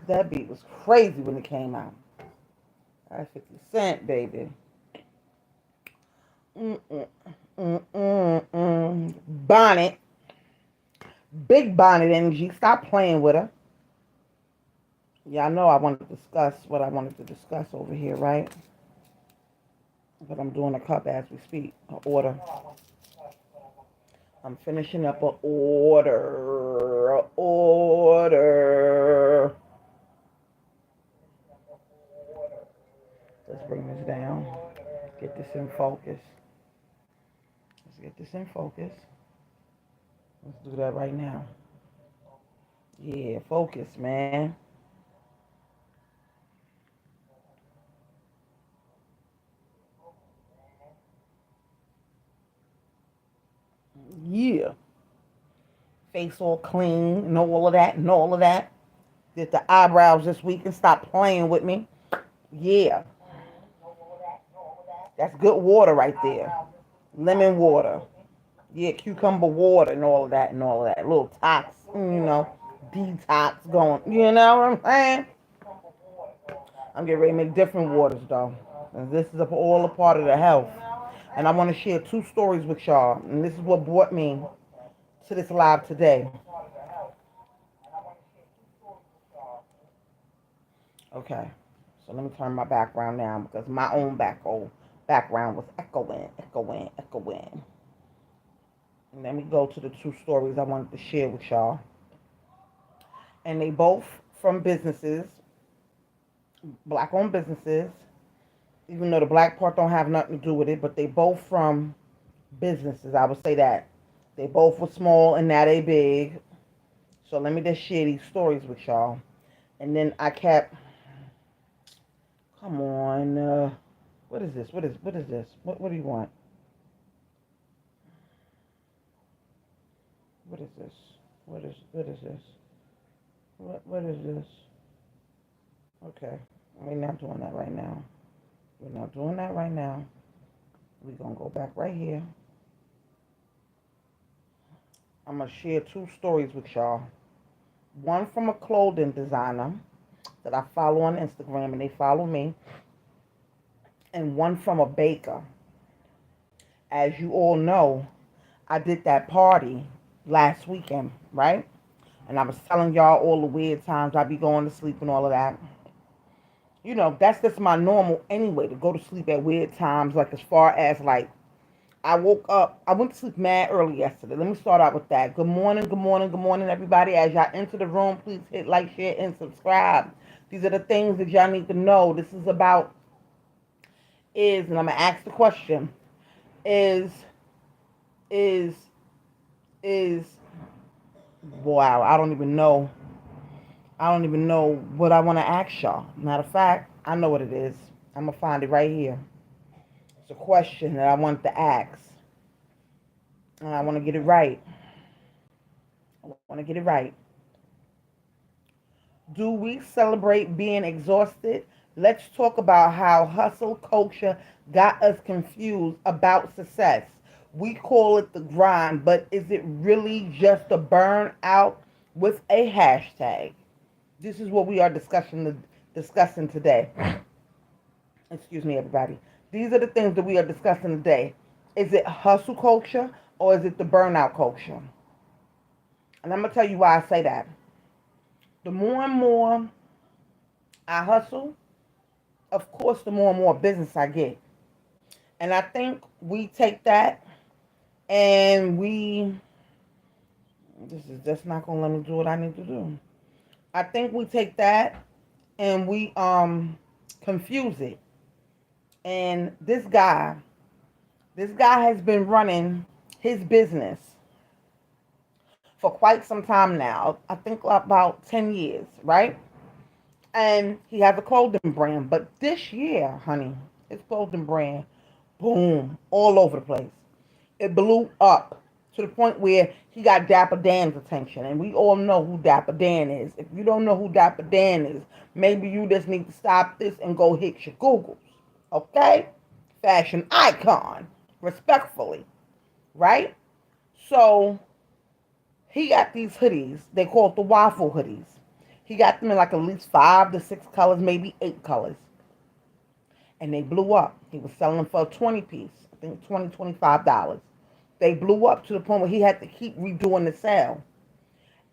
That beat was crazy when it came out. That's 50 Cent, baby. Mm-mm, Bonnet. Big Bonnet energy. Stop playing with her. Yeah, I know I want to discuss what I wanted to discuss over here, right? But I'm doing a cup as we speak. An order. I'm finishing up an order. Order. Let's bring this down. Get this in focus. Let's get this in focus. Let's do that right now. Yeah, focus, man. Yeah. Face all clean and all of that and all of that. Did the eyebrows this week and stop playing with me. Yeah. That's good water right there. Lemon water. Yeah, cucumber water and all of that and all of that. A little tox, detox going. You know what I'm saying? I'm getting ready to make different waters though. And this is all a part of the health. And I want to share two stories with y'all. And this is what brought me to this live today. Okay. So let me turn my background down because my own background was echoing. And let me go to the two stories I wanted to share with y'all. And they both from businesses, black owned businesses, even though the black part don't have nothing to do with it, but they both from businesses. I would say that. They both were small and now they big. So let me just share these stories with y'all. And then I kept, come on, what is this? What is this? What do you want? What is this? What is this? What is this? Okay, we're not doing that right now. We're not doing that right now. We're gonna go back right here. I'm gonna share two stories with y'all. One from a clothing designer that I follow on Instagram and they follow me, and one from a baker. As you all know, I did that party last weekend, right? And I was telling y'all all the weird times I be going to sleep and all of that. That's just my normal anyway, to go to sleep at weird times. Like, as far as, like, I woke up, I went to sleep mad early yesterday. Let me start out with that. Good morning, good morning, good morning, everybody. As y'all enter the room, please hit like, share, and subscribe. These are the things that y'all need to know. This is about and I'm going to ask the question, is, is, is, wow, I don't even know what I want to ask y'all. Matter of fact, I know what it is. I'm going to find it right here. It's a question that I want to ask. And I want to get it right. I want to get it right. Do we celebrate being exhausted? Let's talk about how hustle culture got us confused about success. We call it the grind, but is it really just a burnout with a hashtag? This is what we are discussing today. Excuse me, everybody. These are the things that we are discussing today. Is it hustle culture or is it the burnout culture? And I'm going to tell you why I say that. The more and more I hustle, of course, the more and more business I get. And I think we take that and this is just not going to let me do what I need to do. I think we take that and we confuse it. And this guy has been running his business for quite some time now. I think about 10 years, right? And he has a clothing brand. But this year, honey, his clothing brand, boom, all over the place. It blew up to the point where he got Dapper Dan's attention. And we all know who Dapper Dan is. If you don't know who Dapper Dan is, maybe you just need to stop this and go hit your Googles. Okay? Fashion icon, respectfully, right? So he got these hoodies. They call it the waffle hoodies. He got them in like at least 5 to 6 colors, maybe 8 colors. And they blew up. He was selling them for a 20 piece. I think $25. They blew up to the point where he had to keep redoing the sale.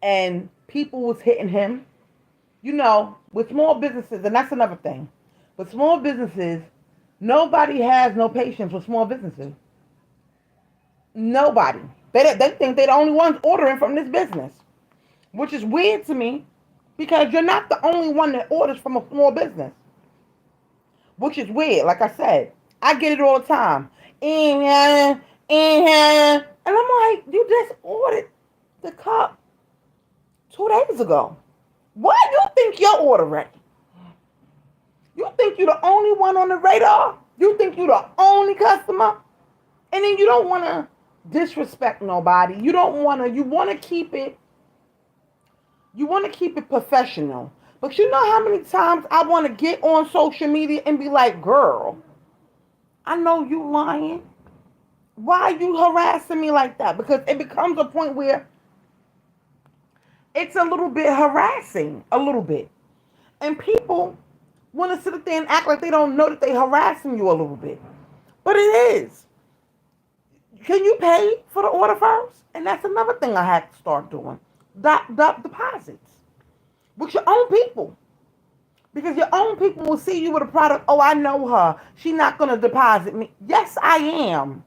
And people was hitting him. With small businesses, and that's another thing. With small businesses, nobody has no patience with small businesses. Nobody. They think they're the only ones ordering from this business, which is weird to me because you're not the only one that orders from a small business, which is weird. Like I said, I get it all the time. And I'm like, you just ordered the cup 2 days ago. Why do you think your order ready? You think you're the only one on the radar? You think you're the only customer? And then you don't want to disrespect nobody. You want to keep it professional. But you know how many times I want to get on social media and be like, girl, I know you lying. Why are you harassing me like that? Because it becomes a point where it's a little bit harassing, a little bit. And people want to sit up there and act like they don't know that they're harassing you a little bit. But it is. Can you pay for the order first? And that's another thing I had to start doing. The deposits. With your own people. Because your own people will see you with a product. Oh, I know her. She's not going to deposit me. Yes, I am.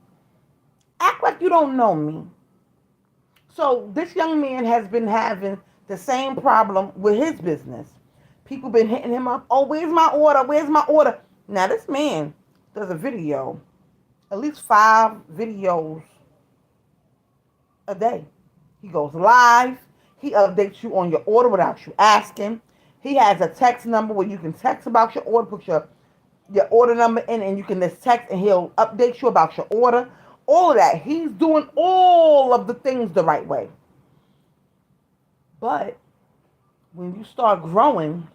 Act like you don't know me. So this young man has been having the same problem with his business. People been hitting him up. Oh, where's my order? Where's my order? Now this man does a video, at least 5 videos a day. He goes live. He updates you on your order without you asking. He has a text number where you can text about your order, put your order number in, and you can just text and he'll update you about your order. All of that. He's doing all of the things the right way. But when you start growing,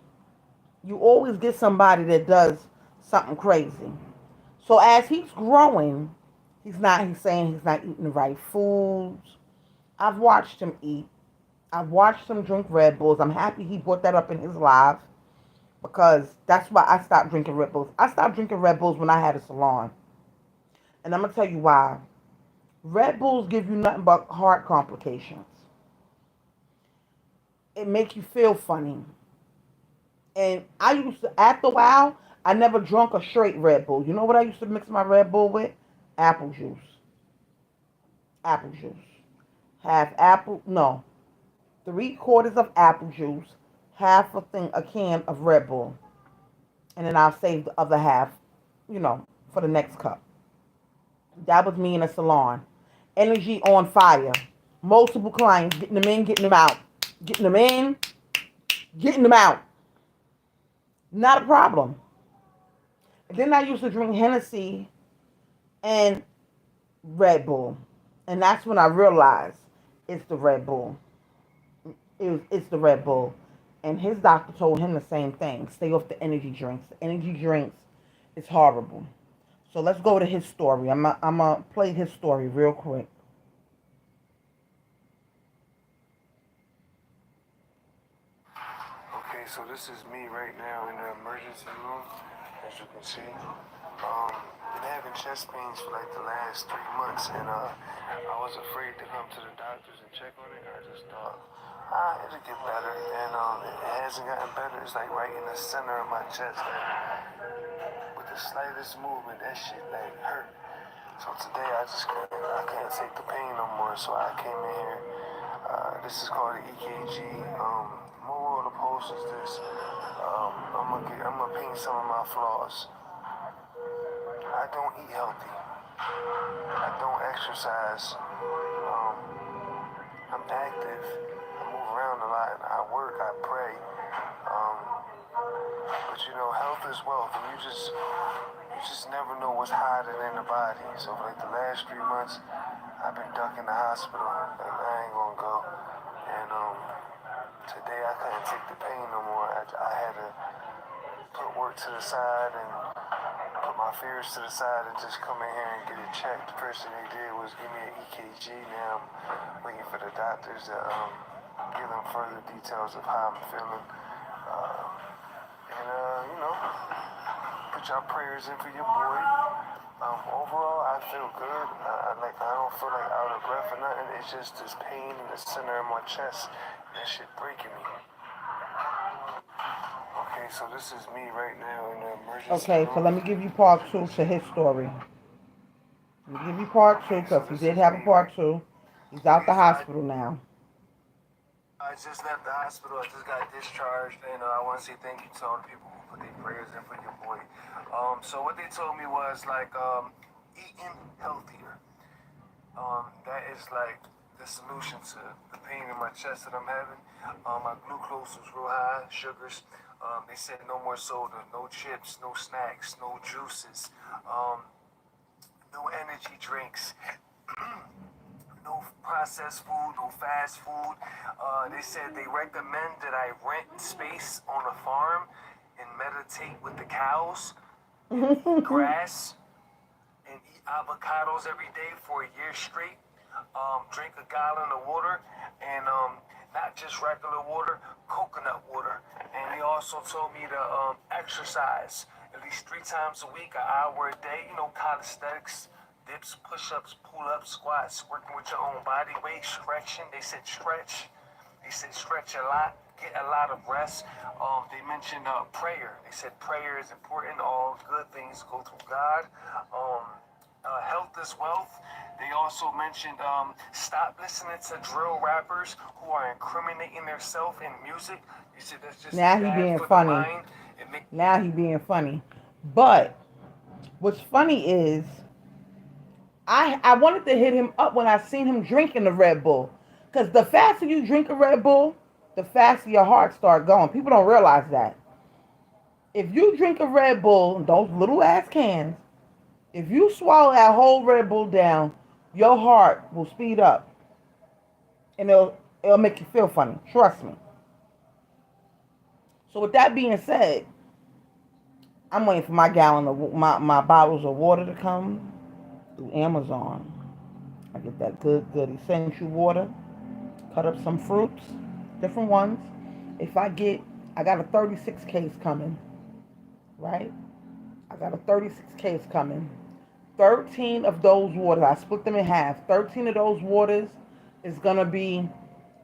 you always get somebody that does something crazy. So as he's growing, he's saying he's not eating the right foods. I've watched him eat. I've watched him drink Red Bulls. I'm happy he brought that up in his live because that's why I stopped drinking Red Bulls. I stopped drinking Red Bulls when I had a salon. And I'm going to tell you why. Red Bulls give you nothing but heart complications. It makes you feel funny. And I used to, after a while, I never drunk a straight Red Bull. You know what I used to mix my Red Bull with? Apple juice. Apple juice. Half apple, no. 3/4 of apple juice, half a can of Red Bull. And then I'll save the other half, for the next cup. That was me in a salon. Energy on fire. Multiple clients, getting them in, getting them out. Getting them in, getting them out. Not a problem. And then I used to drink Hennessy and Red Bull. And that's when I realized it's the Red Bull. It's the Red Bull. And his doctor told him the same thing. Stay off the energy drinks. The energy drinks is horrible. So let's go to his story. I'm going to play his story real quick. Okay, so this is me right now in the emergency room, as you can see. Been having chest pains for like the last 3 months, and I was afraid to come to the doctors and check on it. I just thought, it'll get better, and it hasn't gotten better. It's like right in the center of my chest. With the slightest movement, that shit like hurt. So today I can't take the pain no more. So I came in here. This is called the EKG. More on the post is this. I'm gonna paint some of my flaws. I don't eat healthy. I don't exercise. I'm active. I move around a lot. I work. I pray. But health is wealth, and you just never know what's hiding in the body. So for like the last 3 months, I've been ducking the hospital, and I ain't gonna go. And today I couldn't take the pain no more. I had to put work to the side and put my fears to the side and just come in here and get it checked. The first thing they did was give me an EKG. Now I'm waiting for the doctors to give them further details of how I'm feeling. You know, put your prayers in for your boy. Overall, I feel good. I don't feel like out of breath or nothing. It's just this pain in the center of my chest. That shit breaking me. Okay, so this is me right now in the emergency Okay, so room. let me give you part two to his story. Let me give you part two Okay, so because he this did is have a me right. part two. He's out Okay, the so hospital now. I just left the hospital. I just got discharged, and I want to say thank you to all the people who put their prayers in for your boy. So what they told me was like eating healthier. That is like the solution to the pain in my chest that I'm having. My glucose was real high, sugars. They said no more soda, no chips, no snacks, no juices, no energy drinks. No processed food, no fast food. They said they recommend that I rent space on a farm and meditate with the cows and eat grass and eat avocados every day for a year straight. Drink a gallon of water and not just regular water, coconut water. And they also told me to exercise at least 3 times a week, an hour a day. You know, calisthenics, dips, push-ups, pull-ups, squats, working with your own body weight, stretching. They said stretch. They said stretch a lot, get a lot of rest. They mentioned prayer. They said prayer is important. All good things go through God. Health is wealth. They also mentioned stop listening to drill rappers who are incriminating themselves in music. They said that's just Now he bad being for the funny. mind. It makes Now he being funny. But what's funny is I wanted to hit him up when I seen him drinking the Red Bull. Because the faster you drink a Red Bull, the faster your heart start going. People don't realize that. If you drink a Red Bull, those little ass cans, if you swallow that whole Red Bull down, your heart will speed up. And it'll make you feel funny. Trust me. So with that being said, I'm waiting for my gallon of my bottles of water to come through Amazon. I get that good essential water. Cut up some fruits, different ones. If I got a 36 case coming, right? I got a 36 case coming. 13 of those waters, I split them in half. 13 of those waters is going to be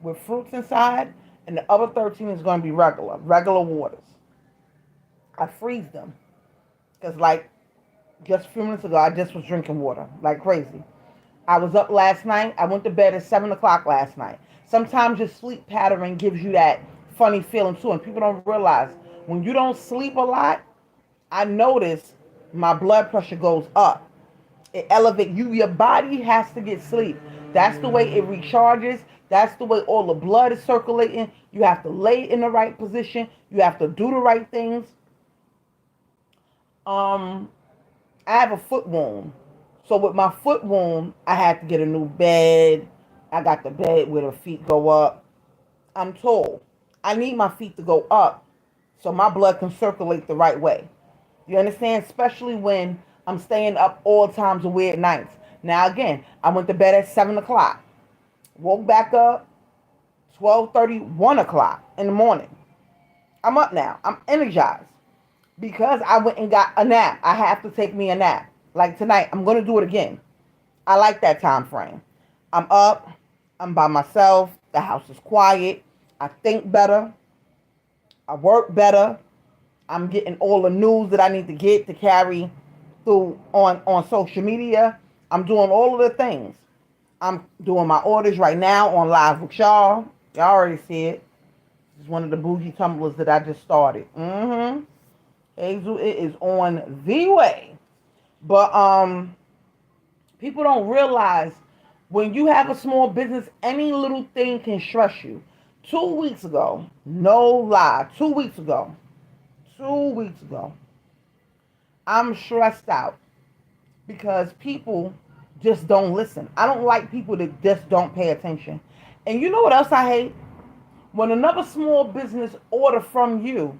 with fruits inside, and the other 13 is going to be regular waters. I freeze them because, like, just a few minutes ago, I just was drinking water like crazy. I was up last night. I went to bed at 7 o'clock last night. Sometimes your sleep pattern gives you that funny feeling too, and people don't realize when you don't sleep a lot. I notice my blood pressure goes up. It elevates you. Your body has to get sleep. That's the way it recharges. That's the way all the blood is circulating. You have to lay in the right position. You have to do the right things. Um, I have a foot wound. So with my foot wound, I had to get a new bed. I got the bed where the feet go up. I'm tall. I need my feet to go up so my blood can circulate the right way. You understand? Especially when I'm staying up all times of weird nights. Now again, I went to bed at 7 o'clock. Woke back up 12:30, 1 o'clock in the morning. I'm up now. I'm energized because I went and got a nap. I have to take me a nap. Like tonight, I'm going to do it again. I like that time frame. I'm up. I'm by myself. The house is quiet. I think better. I work better. I'm getting all the news that I need to get to carry through on social media. I'm doing all of the things. I'm doing my orders right now on live with y'all. Y'all already see it. This is one of the bougie tumblers that I just started. Hazel, it is on the way. But people don't realize when you have a small business, any little thing can stress you. 2 weeks ago, no lie, 2 weeks ago, I'm stressed out because people just don't listen. I don't like people that just don't pay attention. And you know what else I hate? When another small business order from you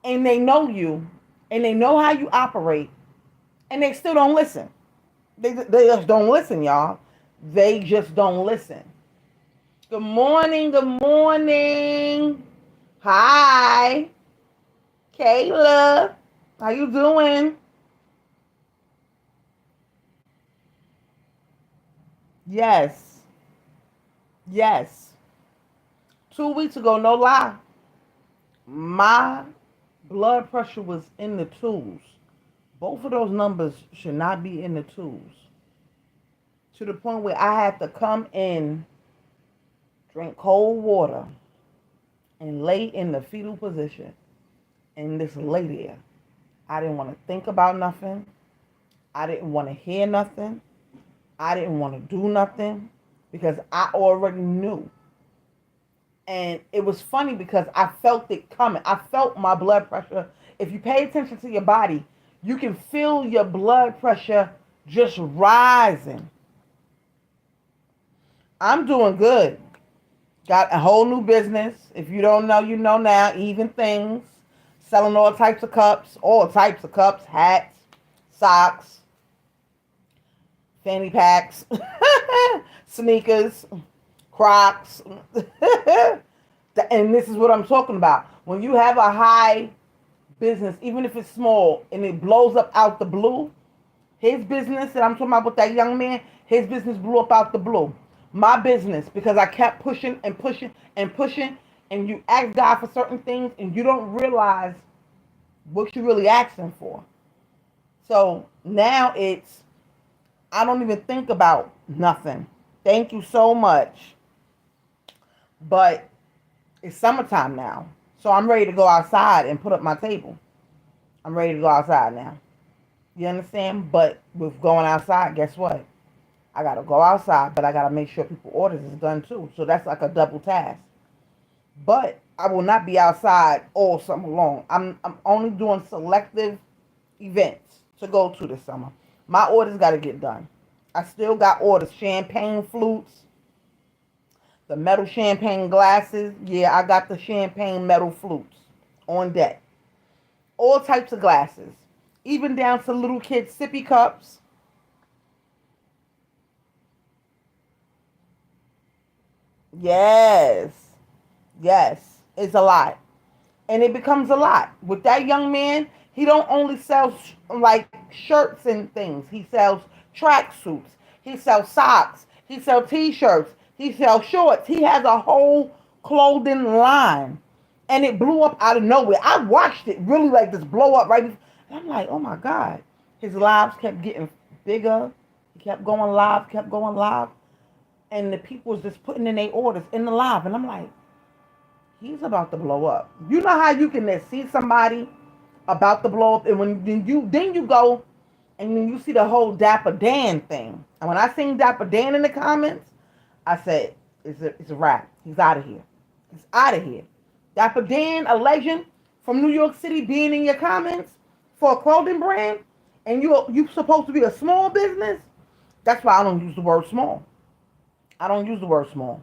and they know you and they know how you operate and they still don't listen. They just don't listen, y'all. They just don't listen. Good morning. Good morning. Hi, Kayla. How you doing? Yes. Yes. 2 weeks ago, no lie, my blood pressure was in the twos. Both of those numbers should not be in the twos. To the point where I had to come in, drink cold water, and lay in the fetal position and just lay there. I didn't want to think about nothing. I didn't want to hear nothing. I didn't want to do nothing because I already knew. And it was funny because I felt it coming. I felt my blood pressure. If you pay attention to your body, you can feel your blood pressure just rising. I'm doing good. Got a whole new business. If you don't know, you know now. Even things. Selling all types of cups, hats, socks, fanny packs, sneakers, Crocs. And this is what I'm talking about. When you have a high business, even if it's small, and it blows up out the blue, his business that I'm talking about with that young man, his business blew up out the blue. My business, because I kept pushing and pushing and pushing, and you ask God for certain things, and you don't realize what you're really asking for. So now I don't even think about nothing. Thank you so much. But it's summertime now. So I'm ready to go outside and put up my table. I'm ready to go outside now. You understand? But with going outside, guess what? I gotta go outside, but I gotta make sure people orders is done too. So that's like a double task. But I will not be outside all summer long. I'm only doing selective events to go to this summer. My orders gotta get done. I still got orders. Champagne flutes, the metal champagne glasses. Yeah, I got the champagne metal flutes on deck. All types of glasses. Even down to little kids' sippy cups. Yes. Yes. It's a lot. And it becomes a lot. With that young man, he don't only sell like shirts and things. He sells track suits. He sells socks. He sells t-shirts. He sells shorts. He has a whole clothing line. And it blew up out of nowhere. I watched it really like this blow up right before. And I'm like, oh my God. His lives kept getting bigger. He kept going live, kept going live. And the people was just putting in their orders in the live. And I'm like, he's about to blow up. You know how you can see somebody about to blow up, and when you go and then you see the whole Dapper Dan thing. And when I seen Dapper Dan in the comments, I said, it's a wrap. He's out of here. He's out of here. Dapper Dan, a legend from New York City, being in your comments for a clothing brand, and you supposed to be a small business. That's why I don't use the word small. I don't use the word small.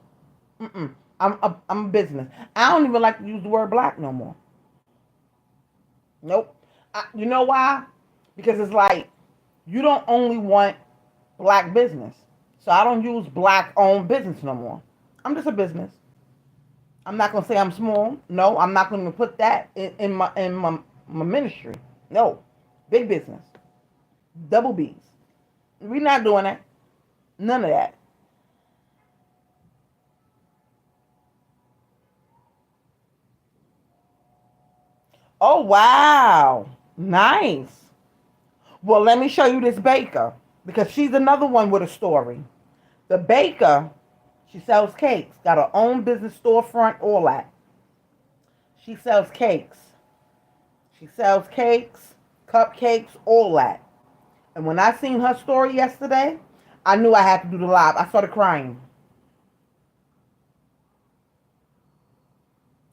Mm-mm. I'm a business. I don't even like to use the word black no more. Nope. You know why? Because it's like you don't only want black business. So I don't use black owned business no more. I'm just a business. I'm not gonna say I'm small. No, I'm not gonna put that in my ministry. No. Big business. Double B's. We're not doing that. None of that. Oh wow. Nice. Well, let me show you this baker because she's another one with a story. The baker, she sells cakes, got her own business storefront, all that. She sells cakes. She sells cakes, cupcakes, all that. And when I seen her story yesterday, I knew I had to do the live. I started crying.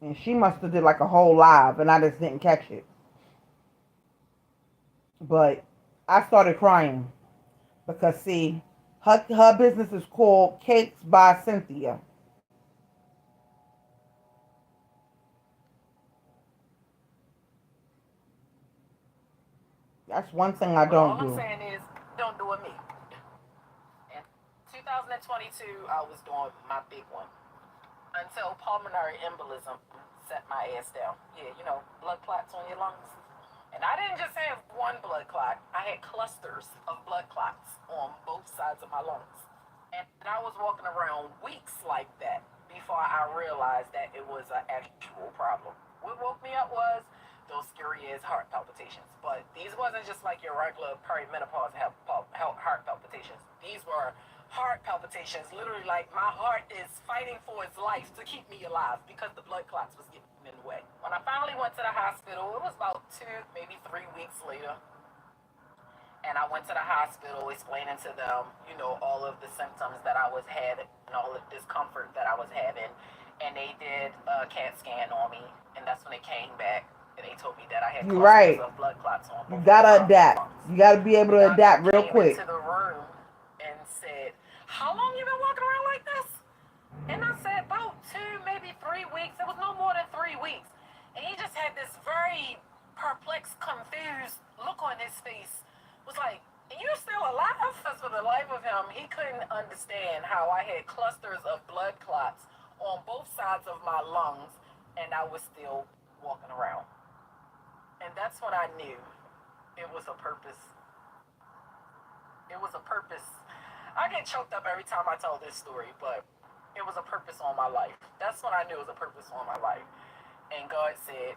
And she must have did like a whole live and I just didn't catch it. But I started crying because see, her business is called Cakes by Cynthia. That's one thing I don't do. All I'm saying is, don't do it me. In 2022, I was doing my big one. until pulmonary embolism set my ass down. Yeah, blood clots on your lungs. And I didn't just have one blood clot, I had clusters of blood clots on both sides of my lungs. And I was walking around weeks like that before I realized that it was an actual problem. What woke me up was those scary ass heart palpitations. But these wasn't just like your regular perimenopause heart palpitations. These were heart palpitations, literally like my heart is fighting for its life to keep me alive because the blood clots was getting in the way. When I finally went to the hospital, it was about 2, maybe 3 weeks later, and I went to the hospital explaining to them, all of the symptoms that I was having and all of the discomfort that I was having. And they did a CAT scan on me, and that's when they came back and they told me that I had You're clusters right. of blood clots on You both of gotta my adapt. lungs. You gotta be able The to doctor adapt real came into quick. the room and said, "How long you been walking around like this?" And I said, "About 2, maybe 3 weeks." It was no more than 3 weeks. And he just had this very perplexed, confused look on his face. It was like, "You still alive?" Because for the life of him, he couldn't understand how I had clusters of blood clots on both sides of my lungs and I was still walking around. And that's when I knew it was a purpose. It was a purpose. I get choked up every time I tell this story, but it was a purpose on my life. That's when I knew it was a purpose on my life. And God said,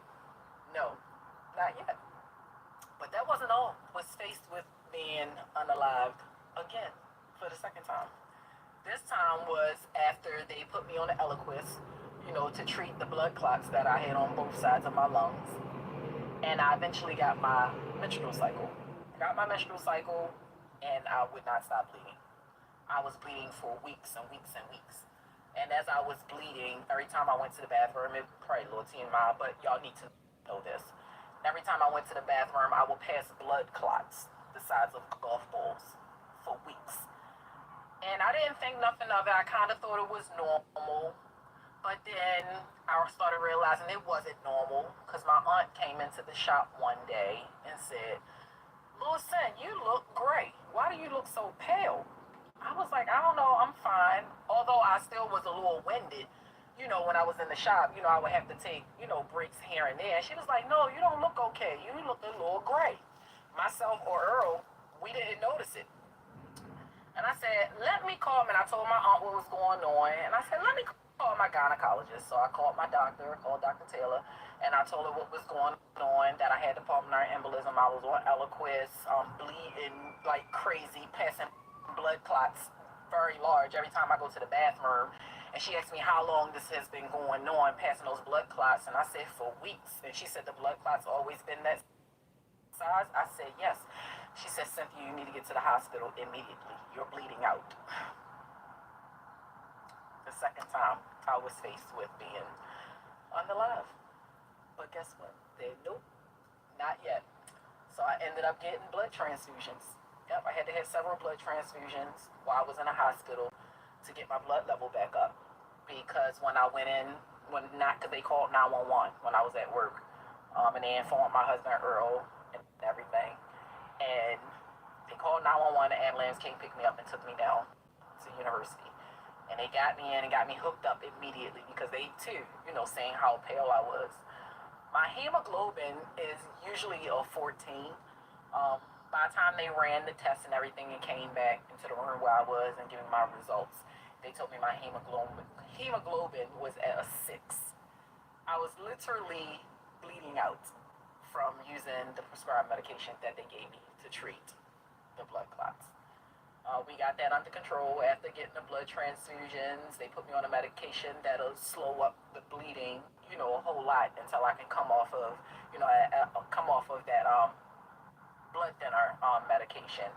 "No, not yet." But that wasn't all. I was faced with being unalived again for the second time. This time was after they put me on the Eliquis, to treat the blood clots that I had on both sides of my lungs. And I eventually got my menstrual cycle. I got my menstrual cycle, and I would not stop bleeding. I was bleeding for weeks and weeks and weeks. And as I was bleeding, every time I went to the bathroom, it probably a little TMI, but y'all need to know this. Every time I went to the bathroom, I would pass blood clots the size of golf balls for weeks. And I didn't think nothing of it. I kind of thought it was normal. But then I started realizing it wasn't normal because my aunt came into the shop one day and said, "Little son, you look great. Why do you look so pale?" I was like, "I don't know, I'm fine." Although I still was a little winded, when I was in the shop, I would have to take, breaks here and there. And she was like, "No, you don't look okay. You look a little gray." Myself or Earl, we didn't notice it. And I said, "Let me call him." And I told my aunt what was going on. And I said, "Let me call my gynecologist." So I called my doctor, called Dr. Taylor, and I told her what was going on, that I had the pulmonary embolism. I was on Eliquis, bleeding like crazy, passing blood clots very large every time I go to the bathroom. And she asked me how long this has been going on, passing those blood clots. And I said, "For weeks." And she said, "The blood clots always been that size?" I said, "Yes." She said, "Cynthia, you need to get to the hospital immediately. You're bleeding out." The second time I was faced with being unalive. But guess what? They nope, not yet. So I ended up getting blood transfusions. Yep, I had to have several blood transfusions while I was in a hospital to get my blood level back up. Because when I went in, because they called 911 when I was at work, and they informed my husband Earl and everything, and they called 911. The ambulance came pick me up and took me down to university, and they got me in and got me hooked up immediately because they too, saying how pale I was. My hemoglobin is usually a 14. By the time they ran the test and everything and came back into the room where I was and giving my results, they told me my hemoglobin was at a 6. I was literally bleeding out from using the prescribed medication that they gave me to treat the blood clots. We got that under control after getting the blood transfusions. They put me on a medication that'll slow up the bleeding, a whole lot until I can come off of, that blood thinner medication.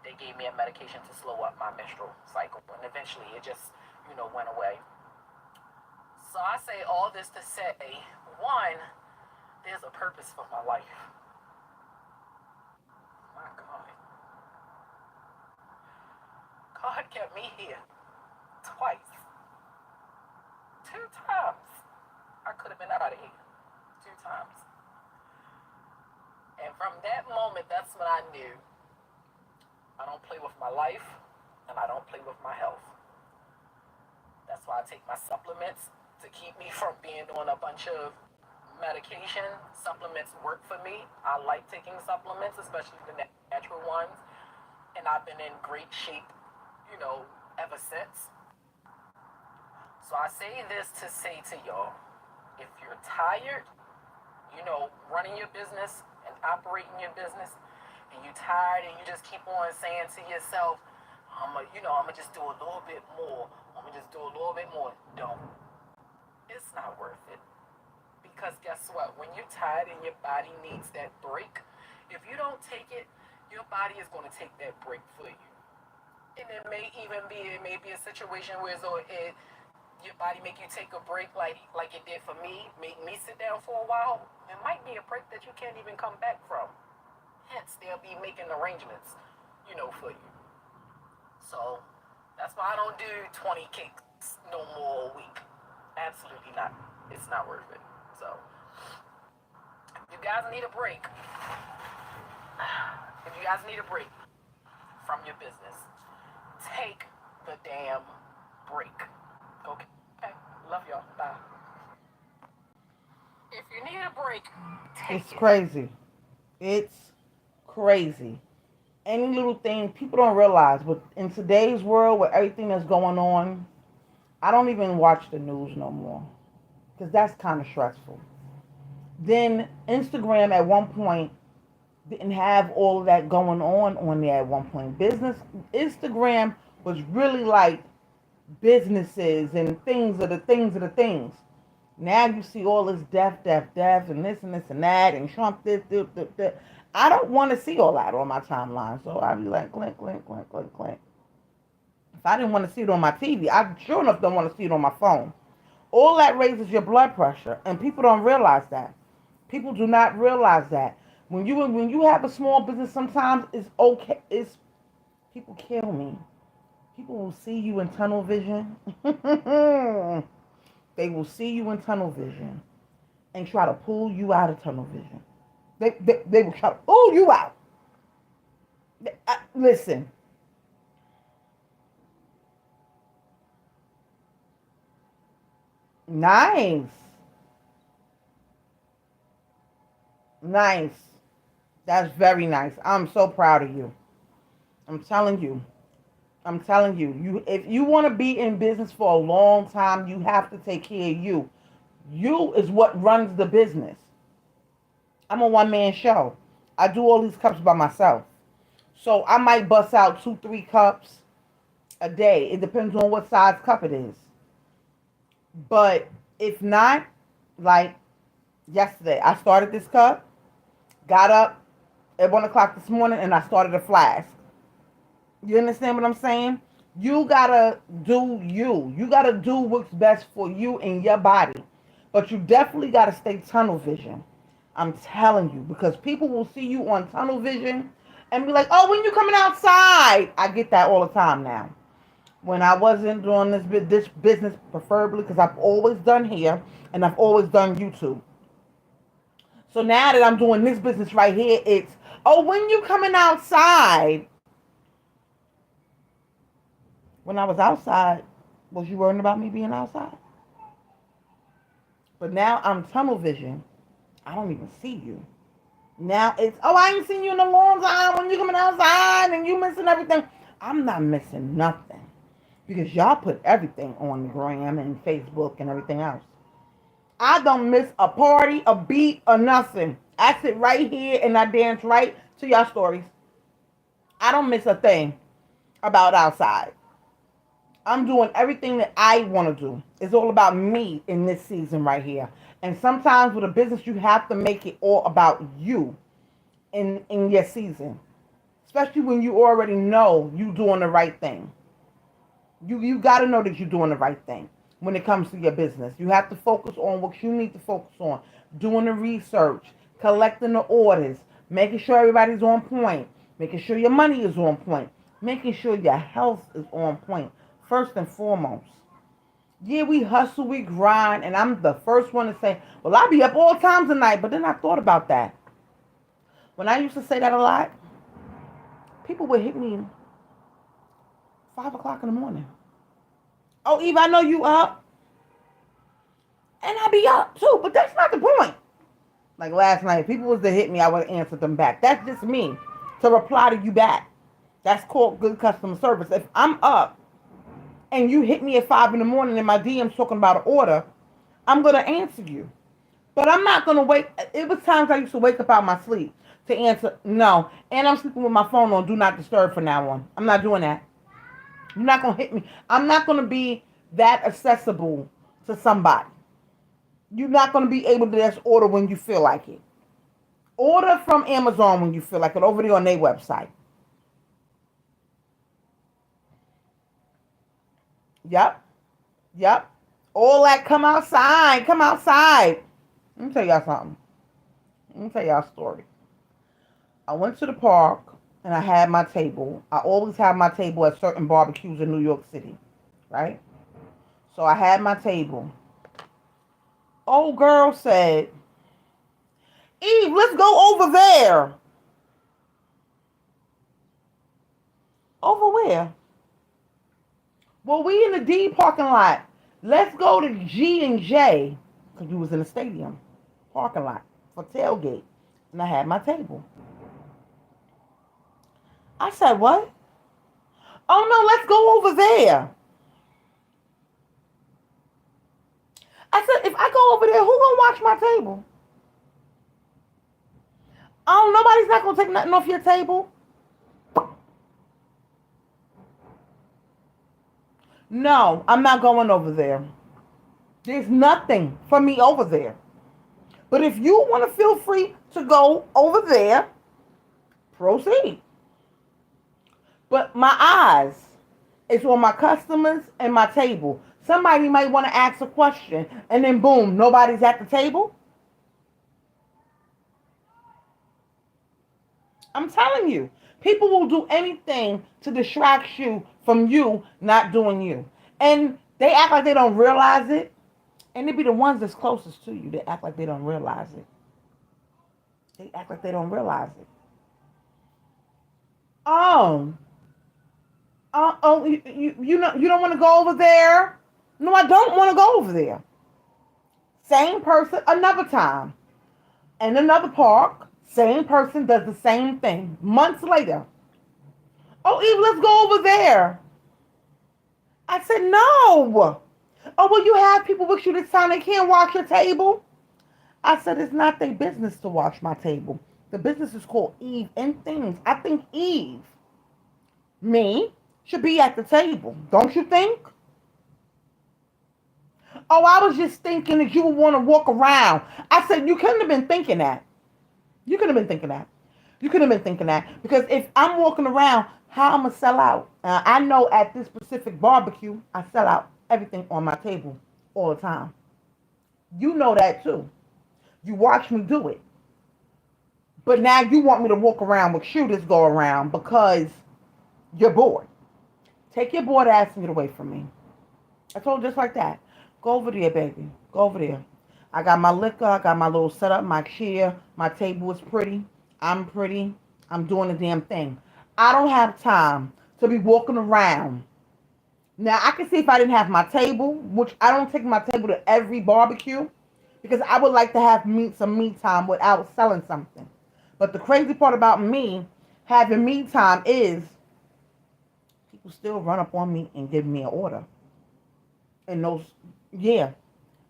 They gave me a medication to slow up my menstrual cycle, and eventually it just, went away. So I say all this to say, one, there's a purpose for my life. My God. God kept me here twice. 2 times. I could have been out of here. 2 times. And from that moment, that's when I knew I don't play with my life and I don't play with my health. That's why I take my supplements to keep me from being on a bunch of medication. Supplements work for me. I like taking supplements, especially the natural ones. And I've been in great shape, ever since. So I say this to say to y'all, if you're tired, running your business and operating your business, and you're tired and you just keep on saying to yourself, I'm gonna just do a little bit more. I'm gonna just do a little bit more. Don't. It's not worth it. Because guess what? When you're tired and your body needs that break, if you don't take it, your body is going to take that break for you. And it may be a situation where your body make you take a break like it did for me, make me sit down for a while. It might be a break that you can't even come back from. Hence, they'll be making arrangements, for you. So that's why I don't do 20 cakes no more a week. Absolutely not. It's not worth it. So you guys need a break. If you guys need a break from your business, take the damn break. Okay? Love y'all. Bye. If you need a break, take It's it. crazy. It's crazy. Any little thing people don't realize, but in today's world with everything that's going on, I don't even watch the news no more because that's kind of stressful. Then Instagram at one point didn't have all of that going on there at one point. Business Instagram was really like businesses and things of the things of the things. Now you see all this death, and this and that, and Trump this. I don't want to see all that on my timeline, so I be like, click. If I didn't want to see it on my TV, I sure enough don't want to see it on my phone. All that raises your blood pressure, and people don't realize that. People do not realize that. When you have a small business, sometimes it's okay. It's people kill me. People will see you in tunnel vision. They will see you in tunnel vision and try to pull you out of tunnel vision. They will try to pull you out. Listen, nice, nice. That's very nice. I'm so proud of you. I'm telling you. I'm telling you. You, if you want to be in business for a long time, you have to take care of you. You is what runs the business. I'm a one man show. I do all these cups by myself. So I might bust out 2, 3 cups a day. It depends on what size cup it is. But if not, like yesterday, I started this cup, got up at 1 o'clock this morning, and I started a flask. You understand what I'm saying? You gotta do you. You gotta do what's best for you and your body. But you definitely gotta stay tunnel vision. I'm telling you, because people will see you on tunnel vision and be like, "Oh, when you coming outside?" I get that all the time now. When I wasn't doing this business, preferably because I've always done here and I've always done YouTube. So now that I'm doing this business right here, it's, "Oh, when you coming outside?" When I was outside, was you worrying about me being outside? But now I'm tunnel vision. I don't even see you. Now it's, "Oh, I ain't seen you in a long time. When you coming outside and you missing everything." I'm not missing nothing because y'all put everything on the gram and Facebook and everything else. I don't miss a party, a beat, or nothing. I sit right here and I dance right to y'all stories. I don't miss a thing about outside. I'm doing everything that I want to do. It's all about me in this season right here. And sometimes with a business, you have to make it all about you in your season. Especially when you already know you doing the right thing. You got to know that you're doing the right thing when it comes to your business. You have to focus on what you need to focus on. Doing the research, collecting the orders, making sure everybody's on point, making sure your money is on point, making sure your health is on point. First and foremost. Yeah, we hustle, we grind, and I'm the first one to say, "Well, I'll be up all times of night." But then I thought about that. When I used to say that a lot, people would hit me 5 o'clock in the morning. "Oh, Eve, I know you up." And I be up too, but that's not the point. Like last night, people was to hit me, I would answer them back. That's just me to reply to you back. That's called good customer service. If I'm up and you hit me at 5 in the morning in my DMs talking about an order, I'm gonna answer you. But I'm not gonna wait. It was times I used to wake up out my sleep to answer. No, and I'm sleeping with my phone on do not disturb from now on. I'm not doing that. You're not gonna hit me. I'm not gonna be that accessible to somebody. You're not gonna be able to just order when you feel like it. Order from Amazon when you feel like it over there on their website. Yep. Yep. All that come outside. Come outside. Let me tell y'all something. Let me tell y'all a story. I went to the park and I had my table. I always have my table at certain barbecues in New York City. Right? So I had my table. Old girl said, Eve, let's go over there. Over where? Well, we in the D parking lot. Let's go to G and J, because we was in the stadium parking lot for tailgate. And I had my table. I said, what? Oh, no, let's go over there. I said, if I go over there, who gonna watch my table? Oh, nobody's not gonna take nothing off your table. No, I'm not going over there. There's nothing for me over there. But if you want to feel free to go over there, proceed. But my eyes is on my customers and my table. Somebody might want to ask a question and then boom, nobody's at the table. I'm telling you, people will do anything to distract you from you not doing you. And they act like they don't realize it. And they be the ones that's closest to you that act like they don't realize it. They act like they don't realize it. Oh, you know, you don't want to go over there? No, I don't want to go over there. Same person, another time. In another park, same person does the same thing. Months later. Oh, Eve, let's go over there. I said, no. Oh, well, you have people with you this time. They can't wash your table. I said, it's not their business to wash my table. The business is called Eve and Things. I think Eve, me, should be at the table. Don't you think? Oh, I was just thinking that you would want to walk around. I said, you couldn't have been thinking that. You could have been thinking that. You could have been thinking that. Because if I'm walking around, how I'm going to sell out? I know at this specific barbecue, I sell out everything on my table all the time. You know that too. You watch me do it. But now you want me to walk around with shooters go around because you're bored. Take your bored ass and get away from me. I told you just like that. Go over there, baby. Go over there. I got my liquor. I got my little setup, my chair. My table is pretty. I'm pretty. I'm doing the damn thing. I don't have time to be walking around. Now, I can see if I didn't have my table, which I don't take my table to every barbecue, because I would like to have some me time without selling something. But the crazy part about me having me time is people still run up on me and give me an order. And those, yeah.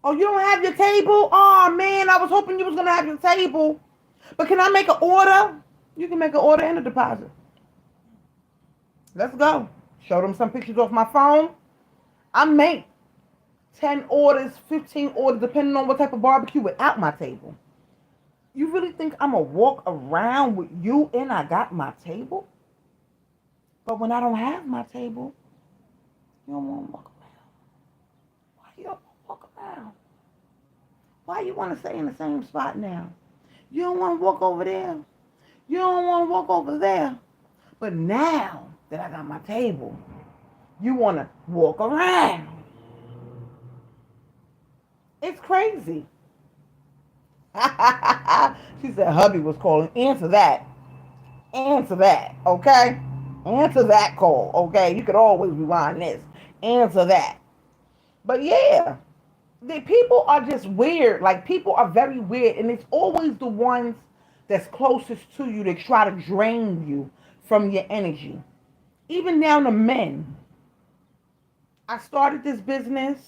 Oh, you don't have your table? Oh, man, I was hoping you was going to have your table. But can I make an order? You can make an order and a deposit. Let's go. Show them some pictures off my phone. I make 10 orders, 15 orders, depending on what type of barbecue without my table. You really think I'm going to walk around with you and I got my table? But when I don't have my table, you don't want to walk around. Why you don't want to walk around? Why you want to stay in the same spot now? You don't want to walk over there. You don't want to walk over there. But now that I got my table, you want to walk around. It's crazy. She said hubby was calling. Answer that. Answer that, okay? Answer that call, okay? You could always rewind this. Answer that. But yeah. The people are just weird. Like, people are very weird, and it's always the ones that's closest to you that try to drain you from your energy. Even down to men. I started this business,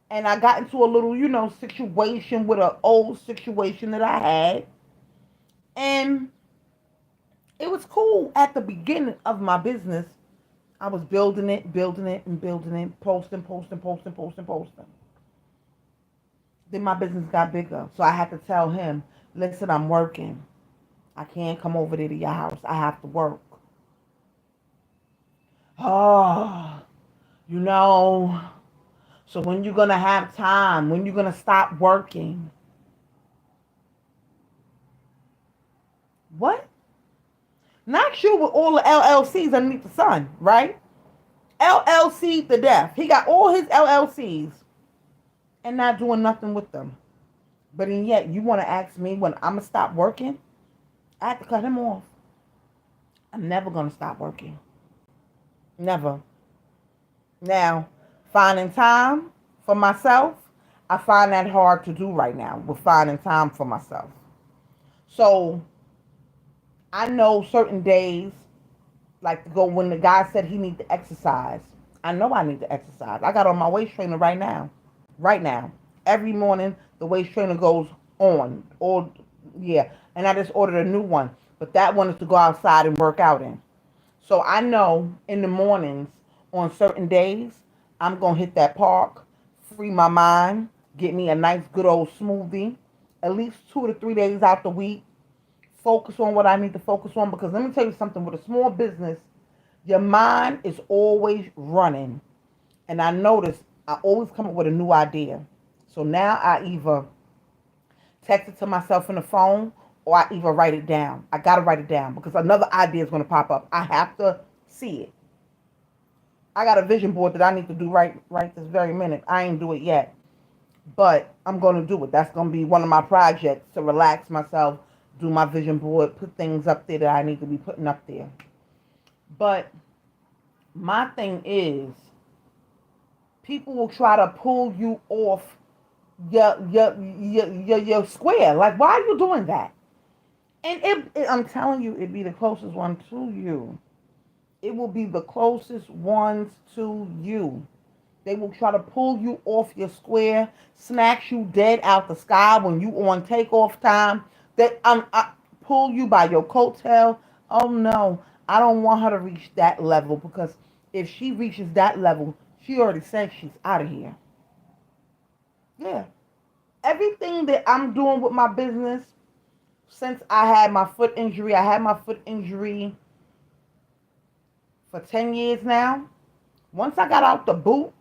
and I got into a little, situation with an old situation that I had, and it was cool at the beginning of my business. I was building it, and building it, posting. Then my business got bigger. So I had to tell him, listen, I'm working. I can't come over there to your house. I have to work. Oh, you know, so when you going to have time? When you going to stop working? What? Not you with all the LLCs underneath the sun, right? LLC to death. He got all his LLCs and not doing nothing with them. But and yet, you want to ask me when I'm going to stop working? I have to cut him off. I'm never going to stop working. Never. Now, finding time for myself, I find that hard to do right now with finding time for myself. So, I know certain days, like to go when the guy said he need to exercise. I know I need to exercise. I got on my waist trainer right now. Right now. Every morning, the waist trainer goes on. Or, yeah. And I just ordered a new one. But that one is to go outside and work out in. So I know in the mornings on certain days, I'm going to hit that park, free my mind, get me a nice good old smoothie, at least 2 to 3 days out the week, focus on what I need to focus on. Because let me tell you something, with a small business, your mind is always running. And I notice I always come up with a new idea. So now I either text it to myself in the phone, or I either write it down. I got to write it down because another idea is going to pop up. I have to see it. I got a vision board that I need to do right this very minute. I ain't do it yet, but I'm going to do it. That's going to be one of my projects, to relax myself, do my vision board, put things up there that I need to be putting up there. But my thing is, people will try to pull you off your square. Like, why are you doing that? And I'm telling you, it'd be the closest one to you. It will be the closest ones to you. They will try to pull you off your square, snatch you dead out the sky when you on takeoff time. That I pull you by your coattail. Oh no, I don't want her to reach that level, because if she reaches that level, she already said she's out of here. Yeah. Everything that I'm doing with my business, since I had my foot injury, I had my foot injury for 10 years now. Once I got out the boot,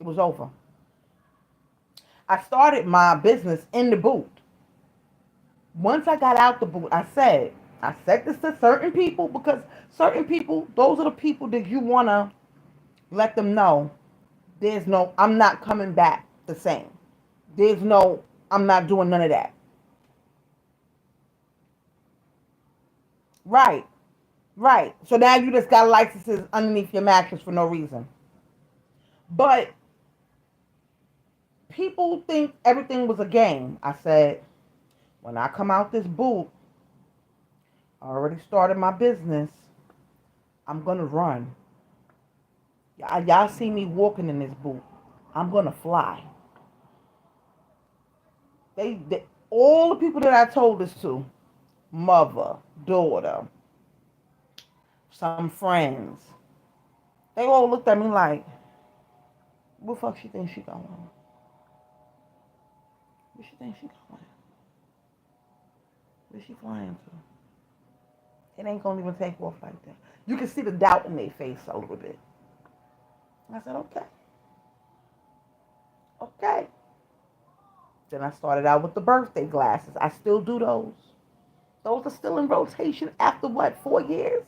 it was over. I started my business in the boot. Once I got out the boot, I said this to certain people, because certain people, those are the people that you want to let them know I'm not coming back the same. I'm not doing none of that. Right. Right. So now you just got licenses underneath your mattress for no reason. But people think everything was a game. I said, when I come out this boot, I already started my business. I'm going to run. Y'all see me walking in this boot. I'm going to fly. All the people that I told this to, mother, daughter, some friends, they all looked at me like, where the fuck she thinks she going? Where she thinks she going? Where she flying to? It ain't gonna even take off like that. You can see the doubt in their face a little bit. I said, okay. Okay. Then I started out with the birthday glasses. I still do those. Those are still in rotation after what, 4 years?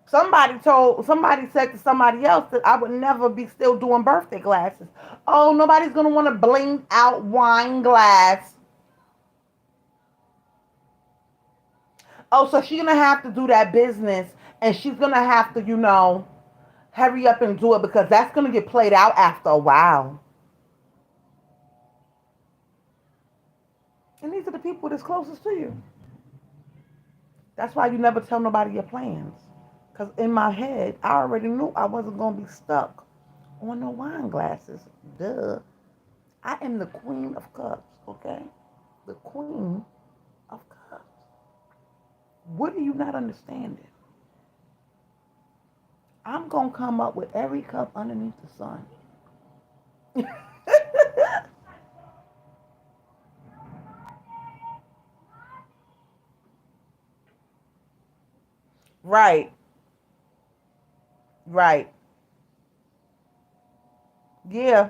Somebody said to somebody else that I would never be still doing birthday glasses. Oh, nobody's going to want to bling out wine glass. Oh, so she's going to have to do that business, and she's going to have to, hurry up and do it because that's going to get played out after a while. And these are the people that's closest to you. That's why you never tell nobody your plans. Because in my head, I already knew I wasn't going to be stuck on no wine glasses. Duh. I am the queen of cups, okay? The queen of cups. What are you not understanding? I'm going to come up with every cup underneath the sun. Right, right. Yeah,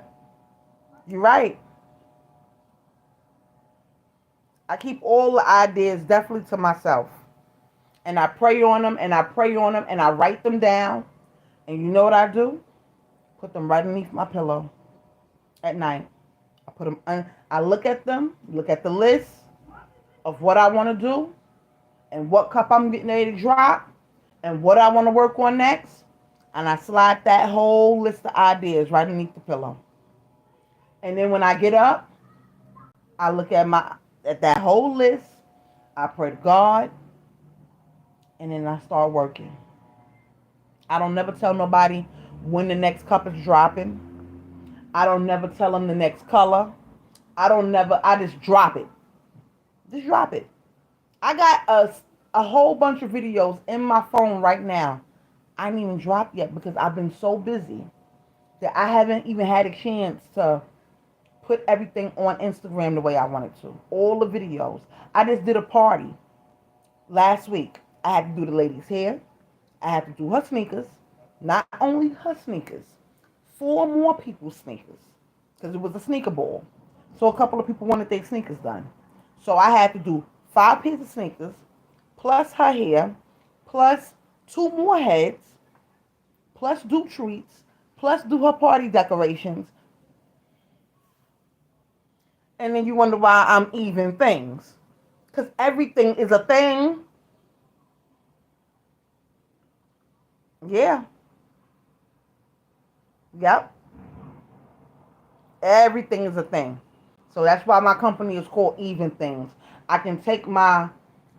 you're right. I keep all the ideas definitely to myself. And I pray on them and I pray on them and I write them down. And you know what I do? Put them right underneath my pillow at night. I put them I look at them, look at the list of what I want to do and what cup I'm getting ready to drop and what I want to work on next. And I slide that whole list of ideas right underneath the pillow. And then when I get up, I look at that whole list. I pray to God, and then I start working. I don't never tell nobody when the next cup is dropping. I don't never tell them the next color. I just drop it. Just drop it. I got a whole bunch of videos in my phone right now. I ain't even dropped yet because I've been so busy that I haven't even had a chance to put everything on Instagram the way I wanted to. All the videos. I just did a party last week. I had to do the lady's hair. I had to do her sneakers. Not only her sneakers, 4 more people's sneakers. Because it was a sneaker ball. So a couple of people wanted their sneakers done. So I had to do 5 pairs of sneakers, plus her hair, plus 2 more heads, plus do treats, plus do her party decorations. And then you wonder why I'm even things. Because everything is a thing. Yeah. Yep. Everything is a thing. So that's why my company is called Even Things. I can take my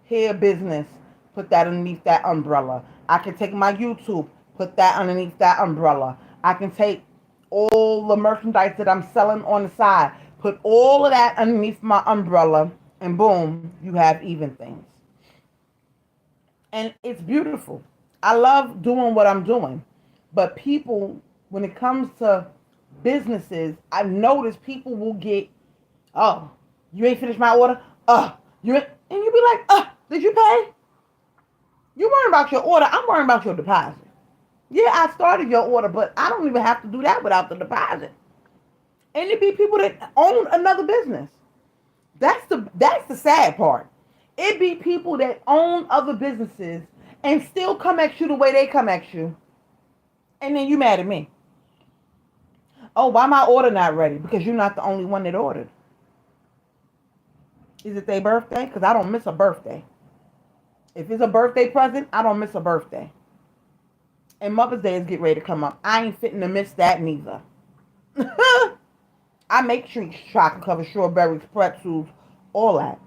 hair business, put that underneath that umbrella. I can take my YouTube, put that underneath that umbrella. I can take all the merchandise that I'm selling on the side, put all of that underneath my umbrella, and boom, you have Even Things. And it's beautiful. I love doing what I'm doing. But people, when it comes to businesses, I've noticed people will get, oh, you ain't finished my order? You ain't, and you be like, did you pay? You worrying about your order. I'm worrying about your deposit. Yeah, I started your order, but I don't even have to do that without the deposit. And it be people that own another business. That's the sad part. It be people that own other businesses and still come at you the way they come at you. And then you mad at me. Oh, why my order not ready? Because you're not the only one that ordered. Is it their birthday? Because I don't miss a birthday. If it's a birthday present, I don't miss a birthday. And Mother's Day is getting ready to come up. I ain't fitting to miss that neither. I make treats, chocolate covered strawberries, pretzels, all that.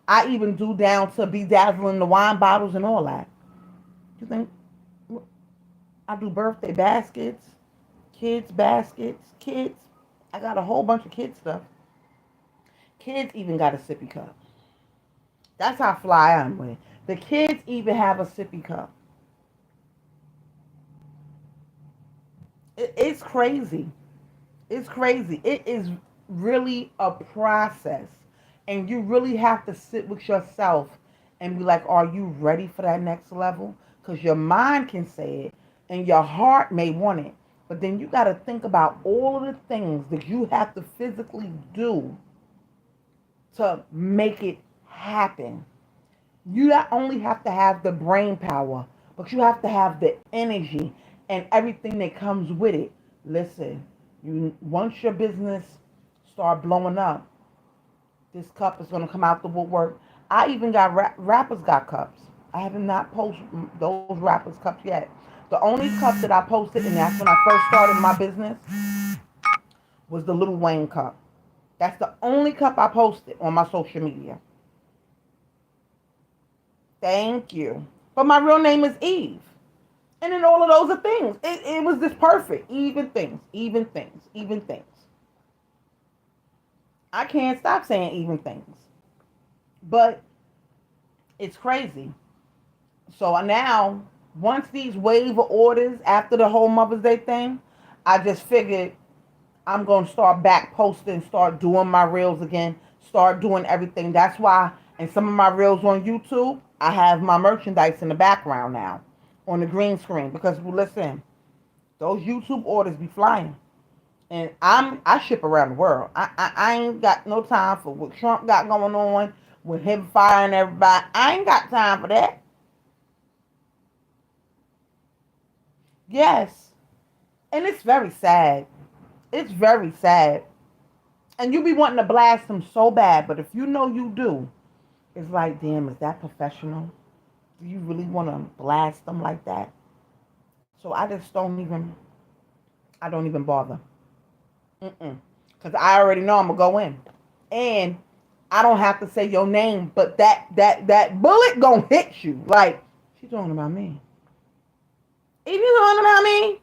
I even do down to bedazzling the wine bottles and all that. You think I do birthday baskets, kids. I got a whole bunch of kids stuff. Kids even got a sippy cup. That's how fly I'm with it. The kids even have a sippy cup. It's crazy. It's crazy. It is really a process. And you really have to sit with yourself and be like, are you ready for that next level? Because your mind can say it and your heart may want it. But then you got to think about all of the things that you have to physically do to make it happen. You not only have to have the brain power, but you have to have the energy and everything that comes with it. Listen, once your business start blowing up, this cup is going to come out the woodwork. I even got rappers got cups. I have not posted those rappers cups yet. The only cup that I posted, and that's when I first started my business, was the Little Wayne cup. That's the only cup I posted on my social media. Thank you. But my real name is Eve. And then all of those are things. It was just perfect. Even things, even things, even things. I can't stop saying even things. But it's crazy. So now, once these wave of orders after the whole Mother's Day thing, I just figured I'm going to start back posting, start doing my reels again, start doing everything. That's why in some of my reels on YouTube, I have my merchandise in the background now on the green screen. Because, well, listen, those YouTube orders be flying. And I ship around the world. I ain't got no time for what Trump got going on with him firing everybody. I ain't got time for that. Yes. And it's very sad. It's very sad. And you be wanting to blast them so bad, but if you know you do, it's like, damn, is that professional? Do you really want to blast them like that? So I don't even bother. Because I already know I'm going to go in. And I don't have to say your name, but that bullet going to hit you. Like, she's talking about me. If you talking about me.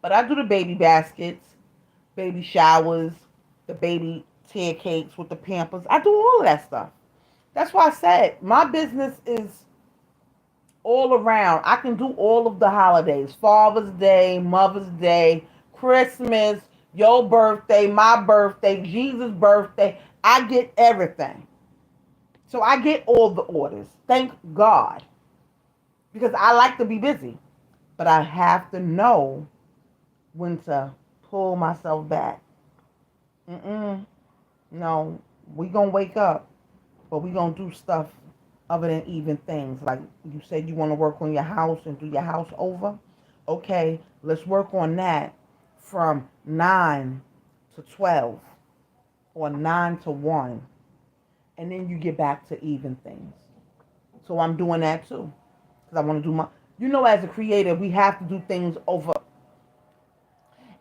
But I do the baby baskets, baby showers, the baby tear cakes with the Pampers. I do all of that stuff. That's why I said my business is all around. I can do all of the holidays. Father's Day, Mother's Day, Christmas, your birthday, my birthday, Jesus' birthday. I get everything. So I get all the orders. Thank God. Because I like to be busy. But I have to know when to pull myself back. No, we gonna wake up, but we gonna do stuff other than even things. Like you said, you want to work on your house and do your house over. Okay, let's work on that from 9 to 12 or 9 to 1, and then you get back to even things. So I'm doing that too because I want to do my. You know, as a creator, we have to do things over.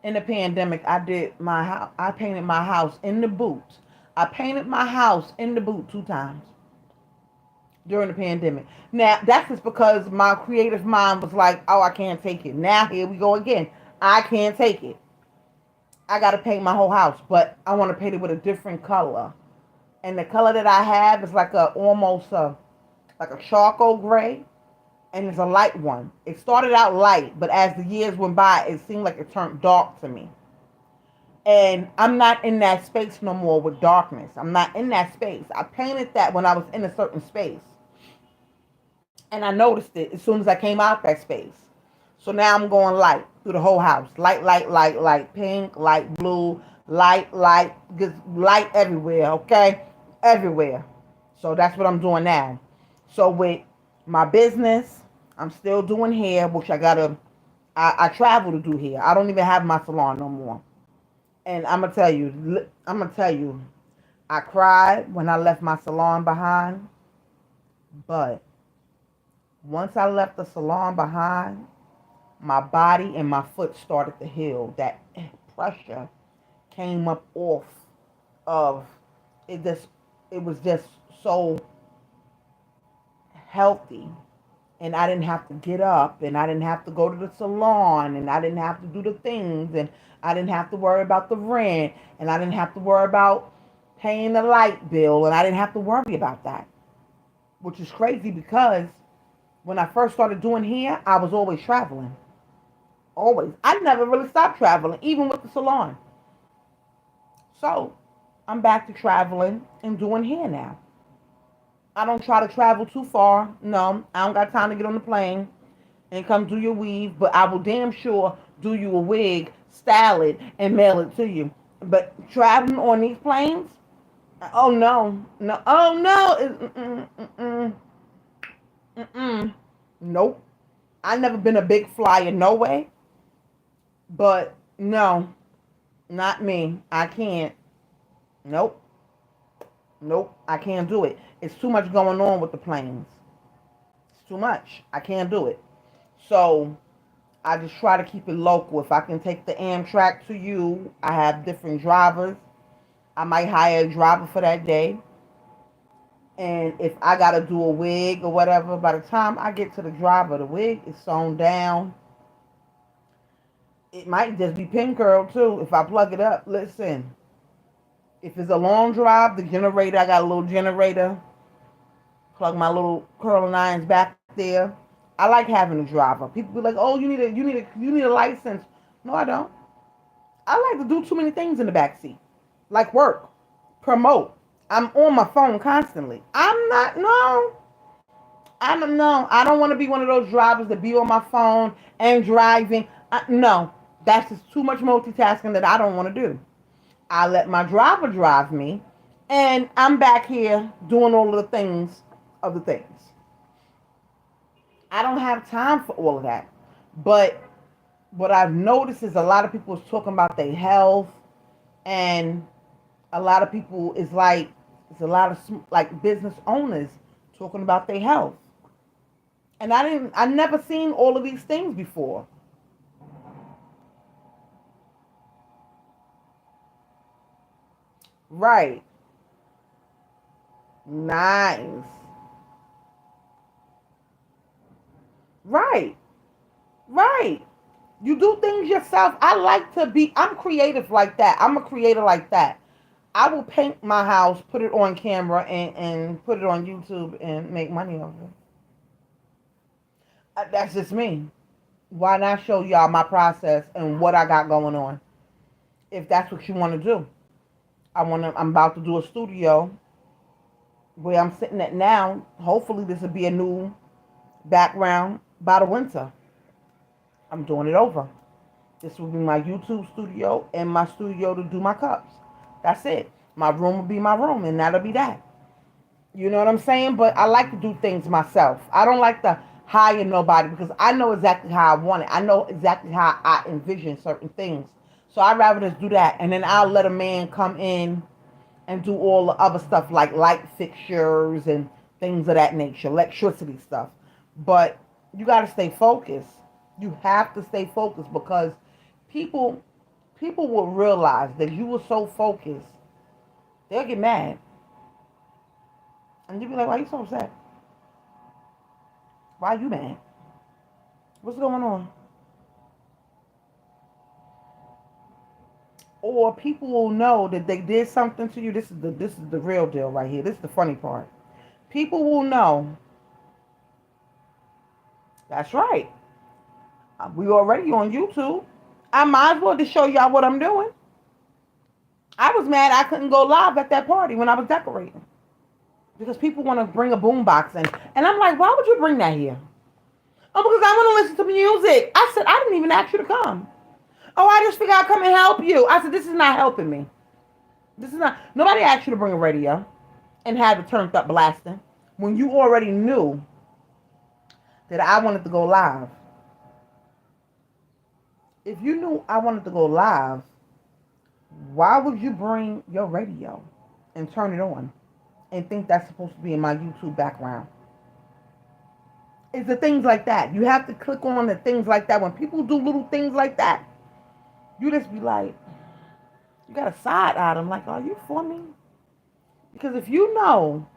In the pandemic, I did my house. I painted my house in the boot. I painted my house in the boot 2 times during the pandemic. Now, that's just because my creative mind was like, oh, I can't take it. Now, here we go again. I can't take it. I got to paint my whole house, but I want to paint it with a different color. And the color that I have is like like a charcoal gray, and it's a light one. It started out light, but as the years went by, it seemed like it turned dark to me. And I'm not in that space no more with darkness. I'm not in that space. I painted that when I was in a certain space. And I noticed it as soon as I came out that space. So now I'm going light through the whole house. Light, light, light, light, pink, light blue, light, light, just light everywhere, okay? Everywhere. So that's what I'm doing now. So with my business, I'm still doing hair, which I travel to do hair. I don't even have my salon no more. And I'm gonna tell you, I cried when I left my salon behind, but once I left the salon behind, my body and my foot started to heal. That pressure came up off of it. It was just so healthy, and I didn't have to get up, and I didn't have to go to the salon, and I didn't have to do the things, and I didn't have to worry about the rent, and I didn't have to worry about paying the light bill, and I didn't have to worry about that, which is crazy because when I first started doing hair, I was always traveling. Always. I never really stopped traveling, even with the salon. So I'm back to traveling and doing hair now. I don't try to travel too far. No, I don't got time to get on the plane and come do your weave, but I will damn sure do you a wig, style it, and mail it to you. But traveling on these planes, oh no, no, oh no, nope. I've never been a big flyer, no way. But no, not me. I can't. Nope, nope. I can't do it. It's too much going on with the planes. It's too much. I can't do it. So I just try to keep it local. If I can take the Amtrak to you, I have different drivers. I might hire a driver for that day. And if I gotta do a wig or whatever, by the time I get to the driver, the wig is sewn down. It might just be pin curl too. If I plug it up, listen. If it's a long drive, the generator, I got a little generator. Plug my little curling irons back there. I like having a driver. People be like, "Oh, you need a license." No, I don't. I like to do too many things in the back seat, like work, promote. I'm on my phone constantly. I'm not. No, I don't know. I don't want to be one of those drivers that be on my phone and driving. No, that's just too much multitasking that I don't want to do. I let my driver drive me, and I'm back here doing all of the things of the things. I don't have time for all of that. But what I've noticed is a lot of people is talking about their health, and a lot of people is like, it's a lot of like business owners talking about their health. And I never seen all of these things before. Right. Nice. Right. Right. You do things yourself. I like to be, I'm creative like that. I'm a creator like that. I will paint my house, put it on camera, and put it on YouTube and make money off it. That's just me. Why not show y'all my process and what I got going on? If that's what you want to do. I'm about to do a studio where I'm sitting at now. Hopefully this will be a new background by the winter. I'm doing it over. This will be my YouTube studio and my studio to do my cups. That's it. My room will be my room, and that'll be that. You know what I'm saying? But I like to do things myself. I don't like to hire nobody because I know exactly how I want it. I know exactly how I envision certain things. So I'd rather just do that. And then I'll let a man come in and do all the other stuff like light fixtures and things of that nature, electricity stuff. But you got to stay focused. You have to stay focused because people people will realize that you were so focused. They'll get mad. And you'll be like, why are you so upset? Why are you mad? What's going on? Or people will know that they did something to you. This is the real deal right here. This is the funny part. People will know. That's right. We already on YouTube. I might as well just show y'all what I'm doing. I was mad I couldn't go live at that party when I was decorating. Because people want to bring a boombox in. And I'm like, why would you bring that here? Oh, because I want to listen to music. I said, I didn't even ask you to come. Oh, I just figured I'd come and help you. I said, this is not helping me. This is not. Nobody asked you to bring a radio and have it turned up blasting when you already knew that I wanted to go live. If you knew I wanted to go live, why would you bring your radio and turn it on and think that's supposed to be in my YouTube background? It's the things like that. You have to click on the things like that. When people do little things like that, you just be like, you got a side eye them like, are you for me? Because if you know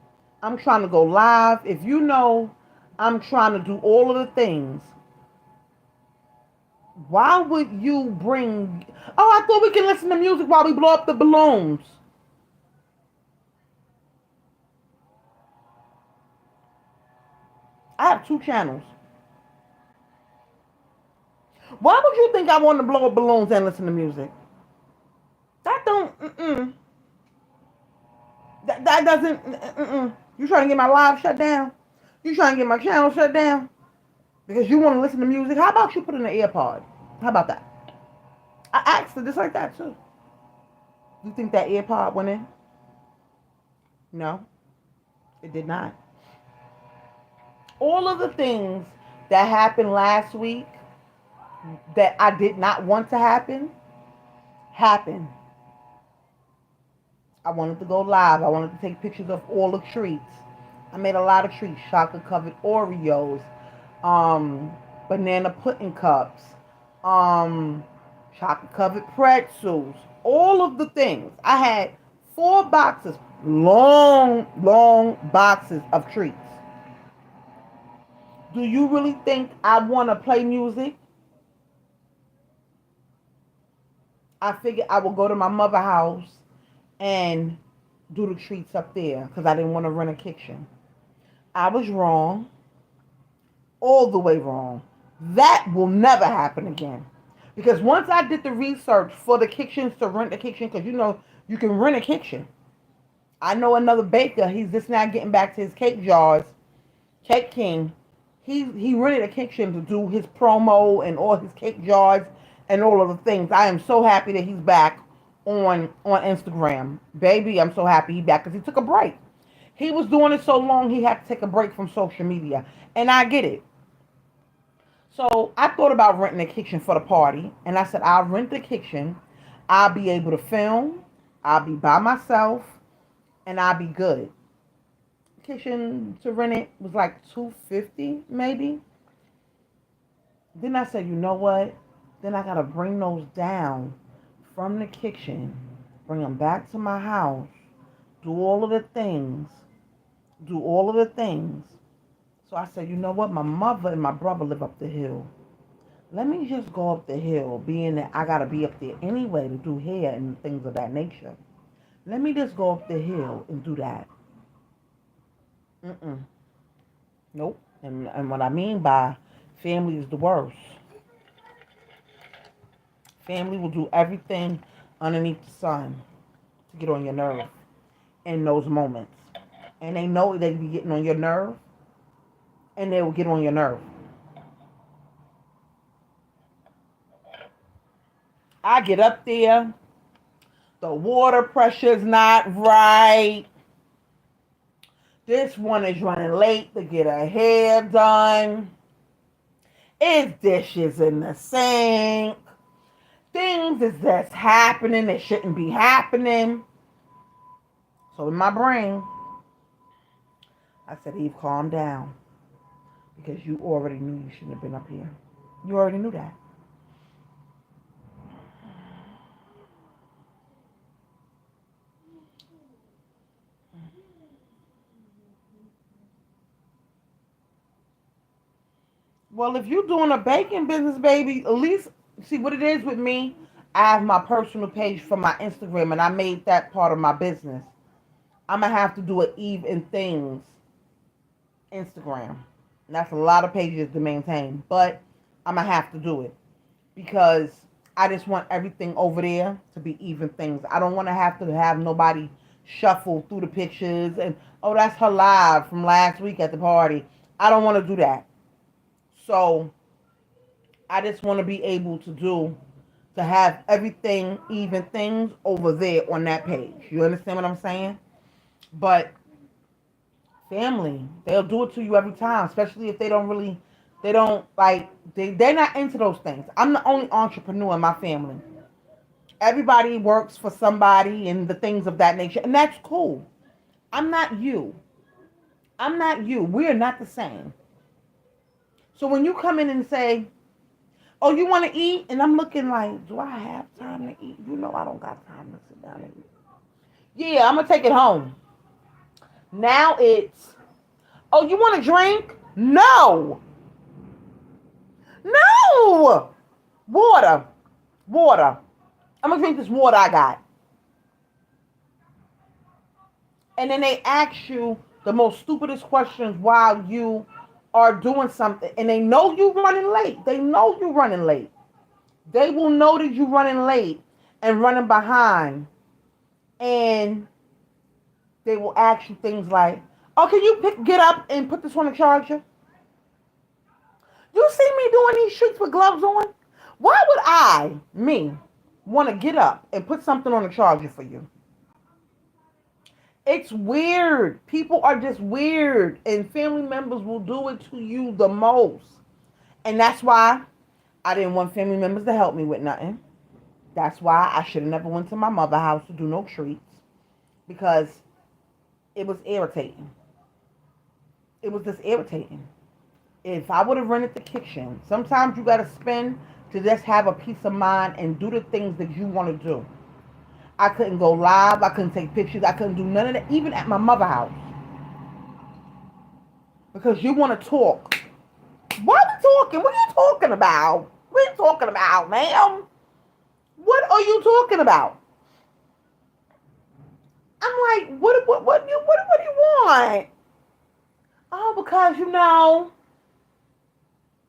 I'm trying to go live, if you know I'm trying to do all of the things, why would you bring... Oh, I thought we can listen to music while we blow up the balloons. I have 2 channels. Why would you think I want to blow up balloons and listen to music? That don't... That doesn't... You trying to get my live shut down? You trying to get my channel shut down? Because you want to listen to music? How about you put in an earpod? How about that? I asked her just like that too. You think that earpod went in? No, it did not. All of the things that happened last week that I did not want to happen, happened. I wanted to go live. I wanted to take pictures of all the treats. I made a lot of treats, chocolate covered Oreos, um, banana pudding cups, um, chocolate covered pretzels, all of the things. I had 4 boxes, long boxes of treats. Do you really think I want to play music? I figured I would go to my mother's house and do the treats up there because I didn't want to rent a kitchen. I was wrong, all the way wrong. That will never happen again. Because once I did the research for the kitchens to rent a kitchen, because you know you can rent a kitchen. I know another baker. He's just now getting back to his cake jars, Cake King. He rented a kitchen to do his promo and all his cake jars and all of the things. I am so happy that he's back on Instagram, baby. I'm so happy he's back because he took a break. He was doing it so long he had to take a break from social media, and I get it. So I thought about renting a kitchen for the party, and I said I'll rent the kitchen. I'll be able to film. I'll be by myself, and I'll be good. Kitchen to rent it was like $250 maybe. Then I said, you know what? Then I gotta bring those down from the kitchen, bring them back to my house, do all of the things, do all of the things. So I said, you know what? My mother and my brother live up the hill. Let me just go up the hill, being that I gotta be up there anyway to do hair and things of that nature. Let me just go up the hill and do that. Mm-mm. Nope. And what I mean by family is the worst. Family will do everything underneath the sun to get on your nerve in those moments. And they know they be getting on your nerve, and they will get on your nerve. I get up there, the water pressure's not right. This one is running late to get her hair done. It's dishes in the sink. Things is just happening that shouldn't be happening. So in my brain, I said, Eve, calm down. Because you already knew you shouldn't have been up here. You already knew that. Well, if you're doing a baking business, baby, at least see what it is with me. I have my personal page for my Instagram, and I made that part of my business. I'm gonna have to do an Eve and Things Instagram. And that's a lot of pages to maintain, but I'm gonna have to do it because I just want everything over there to be even things. I don't want to have nobody shuffle through the pictures and oh, that's her live from last week at the party. I don't want to do that. So I just want to be able to have everything even things over there on that page. You understand what I'm saying? But family, they'll do it to you every time, especially if they don't like, they're not into those things. I'm the only entrepreneur in my family. Everybody works for somebody and the things of that nature, and that's cool. I'm not you. I'm not you. We're not the same. So when you come in and say, oh, you want to eat? And I'm looking like, do I have time to eat? You know I don't got time to sit down and eat. Yeah, I'm going to take it home. Now it's, oh, you want a drink? No. No. Water. Water. I'm going to drink this water I got. And then they ask you the most stupidest questions while you are doing something. And they know you running late. They know you running late. They will know that you running late and running behind. And they will ask you things like, oh, can you get up and put this on the charger? You see me doing these shoots with gloves on? Why would me, want to get up and put something on the charger for you? It's weird. People are just weird. And family members will do it to you the most. And that's why I didn't want family members to help me with nothing. That's why I should have never went to my mother's house to do no treats. Because it was irritating. It was just irritating. If I would have rented the kitchen, sometimes you got to spend to just have a peace of mind and do the things that you want to do. I couldn't go live. I couldn't take pictures. I couldn't do none of that, even at my mother's house. Because you want to talk. Why are we talking? What are you talking about? What are you talking about, ma'am? What are you talking about? I'm like, what do you want? Oh, because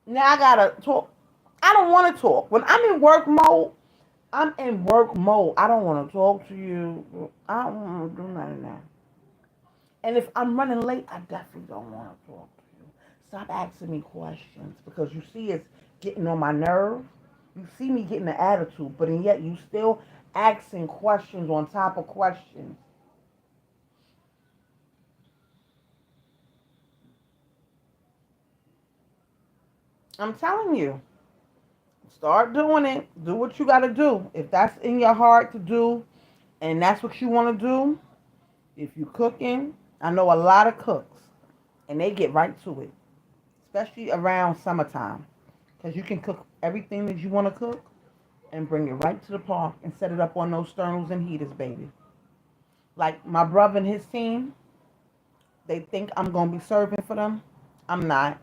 now I gotta talk. I don't want to talk. When I'm in work mode, I'm in work mode. I don't want to talk to you. I don't want to do none of that. And if I'm running late, I definitely don't want to talk to you. Stop asking me questions because you see it's getting on my nerve. You see me getting an attitude, but and yet you still asking questions on top of questions. I'm telling you, start doing it. Do what you got to do. If that's in your heart to do, and that's what you want to do, if you cooking, I know a lot of cooks, and they get right to it, especially around summertime, because you can cook everything that you want to cook and bring it right to the park and set it up on those sternals and heaters, baby. Like my brother and his team, they think I'm gonna be serving for them. I'm not.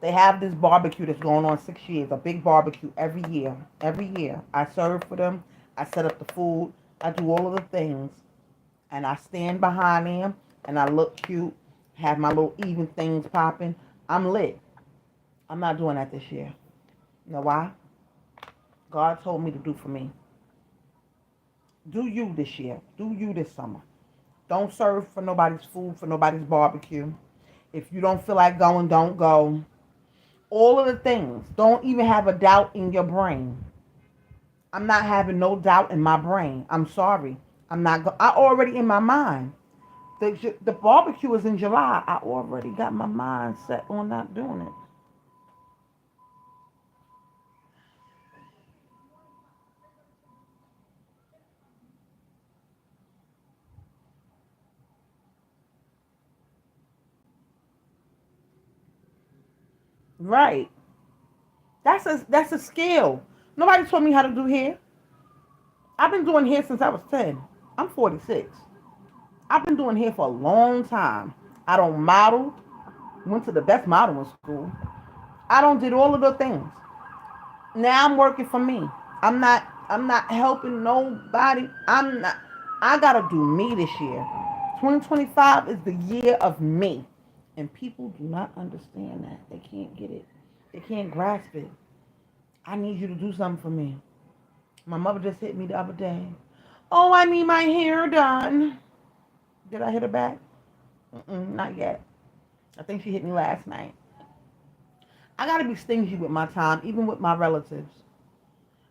They have this barbecue that's going on 6 years, a big barbecue every year. Every year, I serve for them. I set up the food. I do all of the things, and I stand behind them, and I look cute. Have my little even things popping. I'm lit. I'm not doing that this year. You know why? God told me to do for me. Do you this year. Do you this summer. Don't serve for nobody's food, for nobody's barbecue. If you don't feel like going, don't go. All of the things. Don't even have a doubt in your brain. I'm not having no doubt in my brain. I'm sorry. I already in my mind. The barbecue is in July. I already got my mind set on not doing it. Right. That's a skill. Nobody told me how to do hair. I've been doing hair since I was 10. I'm 46. I've been doing hair for a long time. I don't model. Went to the best modeling school. I don't did all of the things. Now I'm working for me. I'm not helping nobody. I'm not I gotta do me this year. 2025 is the year of me. And people do not understand that. They can't get it. They can't grasp it. I need you to do something for me. My mother just hit me the other day. Oh, I need my hair done. Did I hit her back? Not yet. I think she hit me last night. I gotta be stingy with my time, even with my relatives.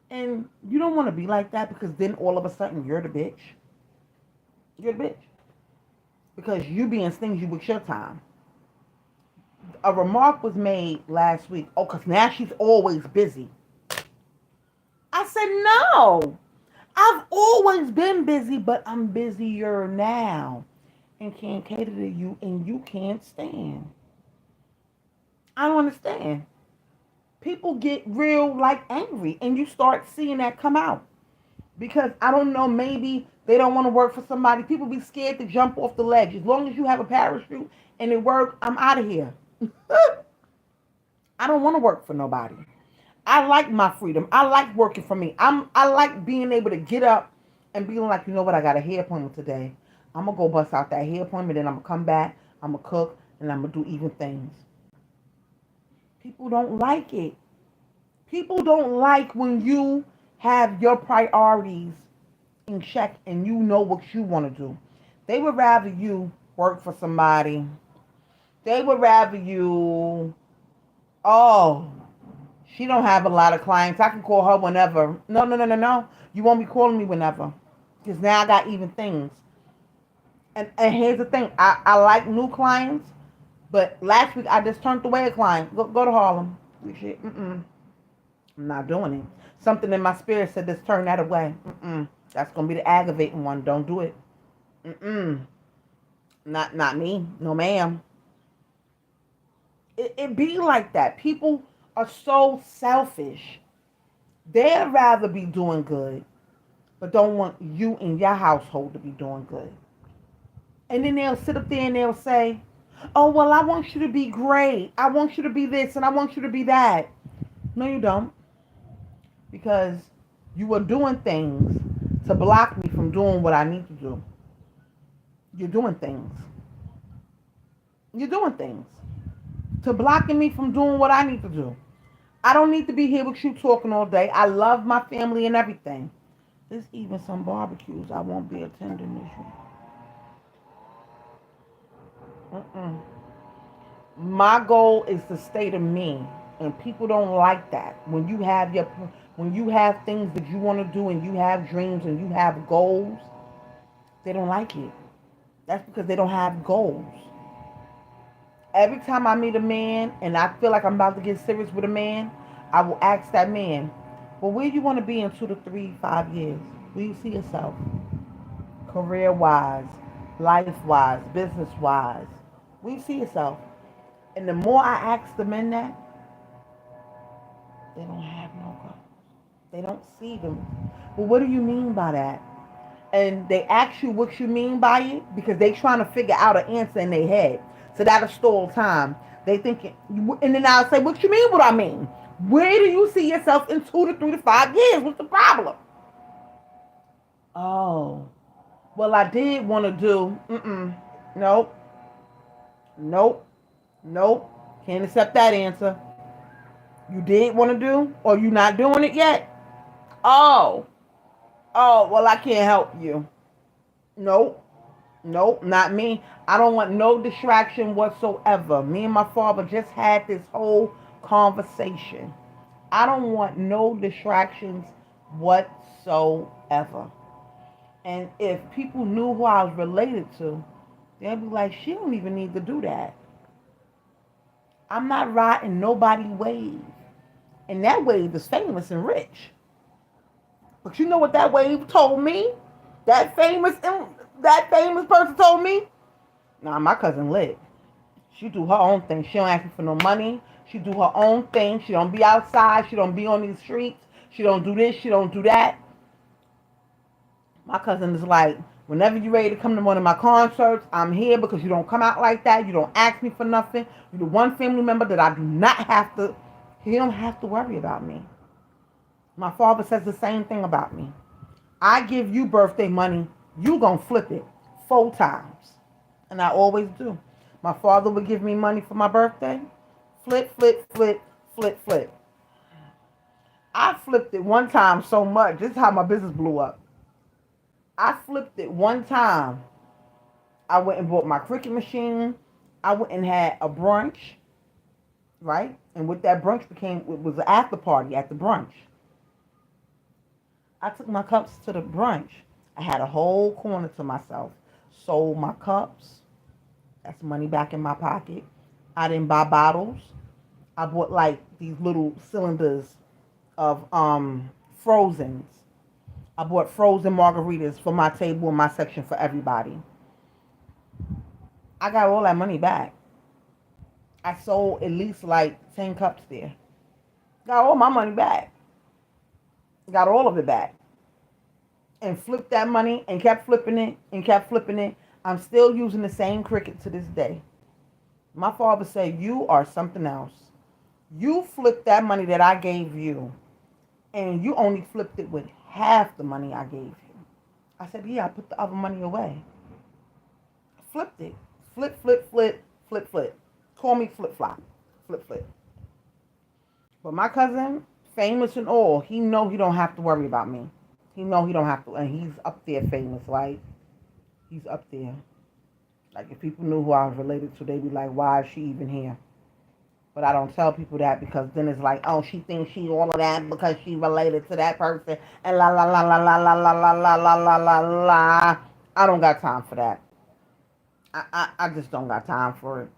And you don't want to be like that because then all of a sudden you're the bitch. You're the bitch. Because you being stingy with your time. A remark was made last week. Oh, because now she's always busy. I said, no. I've always been busy, but I'm busier now. And can't cater to you, and you can't stand. I don't understand. People get real, like, angry, and you start seeing that come out. Because, I don't know, maybe they don't want to work for somebody. People be scared to jump off the ledge. As long as you have a parachute and it works, I'm out of here. I don't want to work for nobody. I like my freedom. I like working for me. I like being able to get up and being like, you know what, I got a hair appointment today. I'm gonna go bust out that hair appointment, then I'm gonna come back, I'm gonna cook, and I'm gonna do even things. People don't like it. People don't like when you have your priorities in check and you know what you want to do. They would rather you work for somebody. They would rather you, oh, she don't have a lot of clients. I can call her whenever. No, no, no, no, no. You won't be calling me whenever. Because now I got even things. And here's the thing. I like new clients. But last week I just turned away a client. Go to Harlem. I'm not doing it. Something in my spirit said, just turn that away. That's going to be the aggravating one. Don't do it. Not me. No, ma'am. It be like that. People are so selfish. They'd rather be doing good, but don't want you and your household to be doing good. And then they'll sit up there and they'll say, oh, well, I want you to be great. I want you to be this and I want you to be that. No, you don't. Because you are doing things to block me from doing what I need to do. You're doing things. You're doing things to blocking me from doing what I need to do. I don't need to be here with you talking all day. I love my family and everything. There's even some barbecues I won't be attending this year. My goal is to stay to me, and people don't like that. When you have things that you want to do, and you have dreams, and you have goals, they don't like it. That's because they don't have goals. Every time I meet a man and I feel like I'm about to get serious with a man, I will ask that man, well, where do you want to be in 2 to 3, 5 years? Where you see yourself? Career wise, life wise, business wise. Where you see yourself? And the more I ask the men that, they don't have no goals. They don't see them. Well, what do you mean by that? And they ask you what you mean by it because they trying to figure out an answer in their head. So that'll stall time. They thinking, and then I'll say, what you mean what I mean? Where do you see yourself in 2 to 3 to 5 years? What's the problem? Oh, well, I did want to do, nope, nope, nope. Can't accept that answer. You did want to do, or you not doing it yet? Oh, well, I can't help you. Nope. Nope, not me. I don't want no distraction whatsoever. Me and my father just had this whole conversation. I don't want no distractions whatsoever. And if people knew who I was related to, they'd be like, she don't even need to do that. I'm not riding nobody wave. And that wave is famous and rich. But you know what that wave told me? That famous person told me, nah, my cousin lit. She do her own thing. She don't ask me for no money. She do her own thing. She don't be outside. She don't be on these streets. She don't do this. She don't do that. My cousin is like, whenever you're ready to come to one of my concerts, I'm here because you don't come out like that. You don't ask me for nothing. You're the one family member that I do not have to, he don't have to worry about me. My father says the same thing about me. I give you birthday money, you gonna flip it 4 times. And I always do. My father would give me money for my birthday. Flip, flip, flip, flip, flip. I flipped it one time so much. This is how my business blew up. I flipped it one time. I went and bought my cricket machine. I went and had a brunch, right? And what that brunch became, it was an after party at the brunch. I took my cups to the brunch. I had a whole corner to myself. Sold my cups. That's money back in my pocket. I didn't buy bottles. I bought like these little cylinders of frozens. I bought frozen margaritas for my table in my section for everybody. I got all that money back. I sold at least like 10 cups there. Got all my money back. Got all of it back. And flipped that money and kept flipping it and kept flipping it. I'm still using the same cricket to this day. My father said, you are something else. You flipped that money that I gave you, and you only flipped it with half the money I gave you. I said, yeah, I put the other money away. I flipped it. Flip, flip, flip, flip, flip. Call me flip flop. Flip, flip. But my cousin, famous and all, he know he don't have to worry about me. He know he don't have to, and he's up there famous, like, he's up there. Like, if people knew who I was related to, they'd be like, why is she even here? But I don't tell people that because then it's like, oh, she thinks she all of that because she related to that person, and la la la la la la la la la la la la la. I don't got time for that. I just don't got time for it.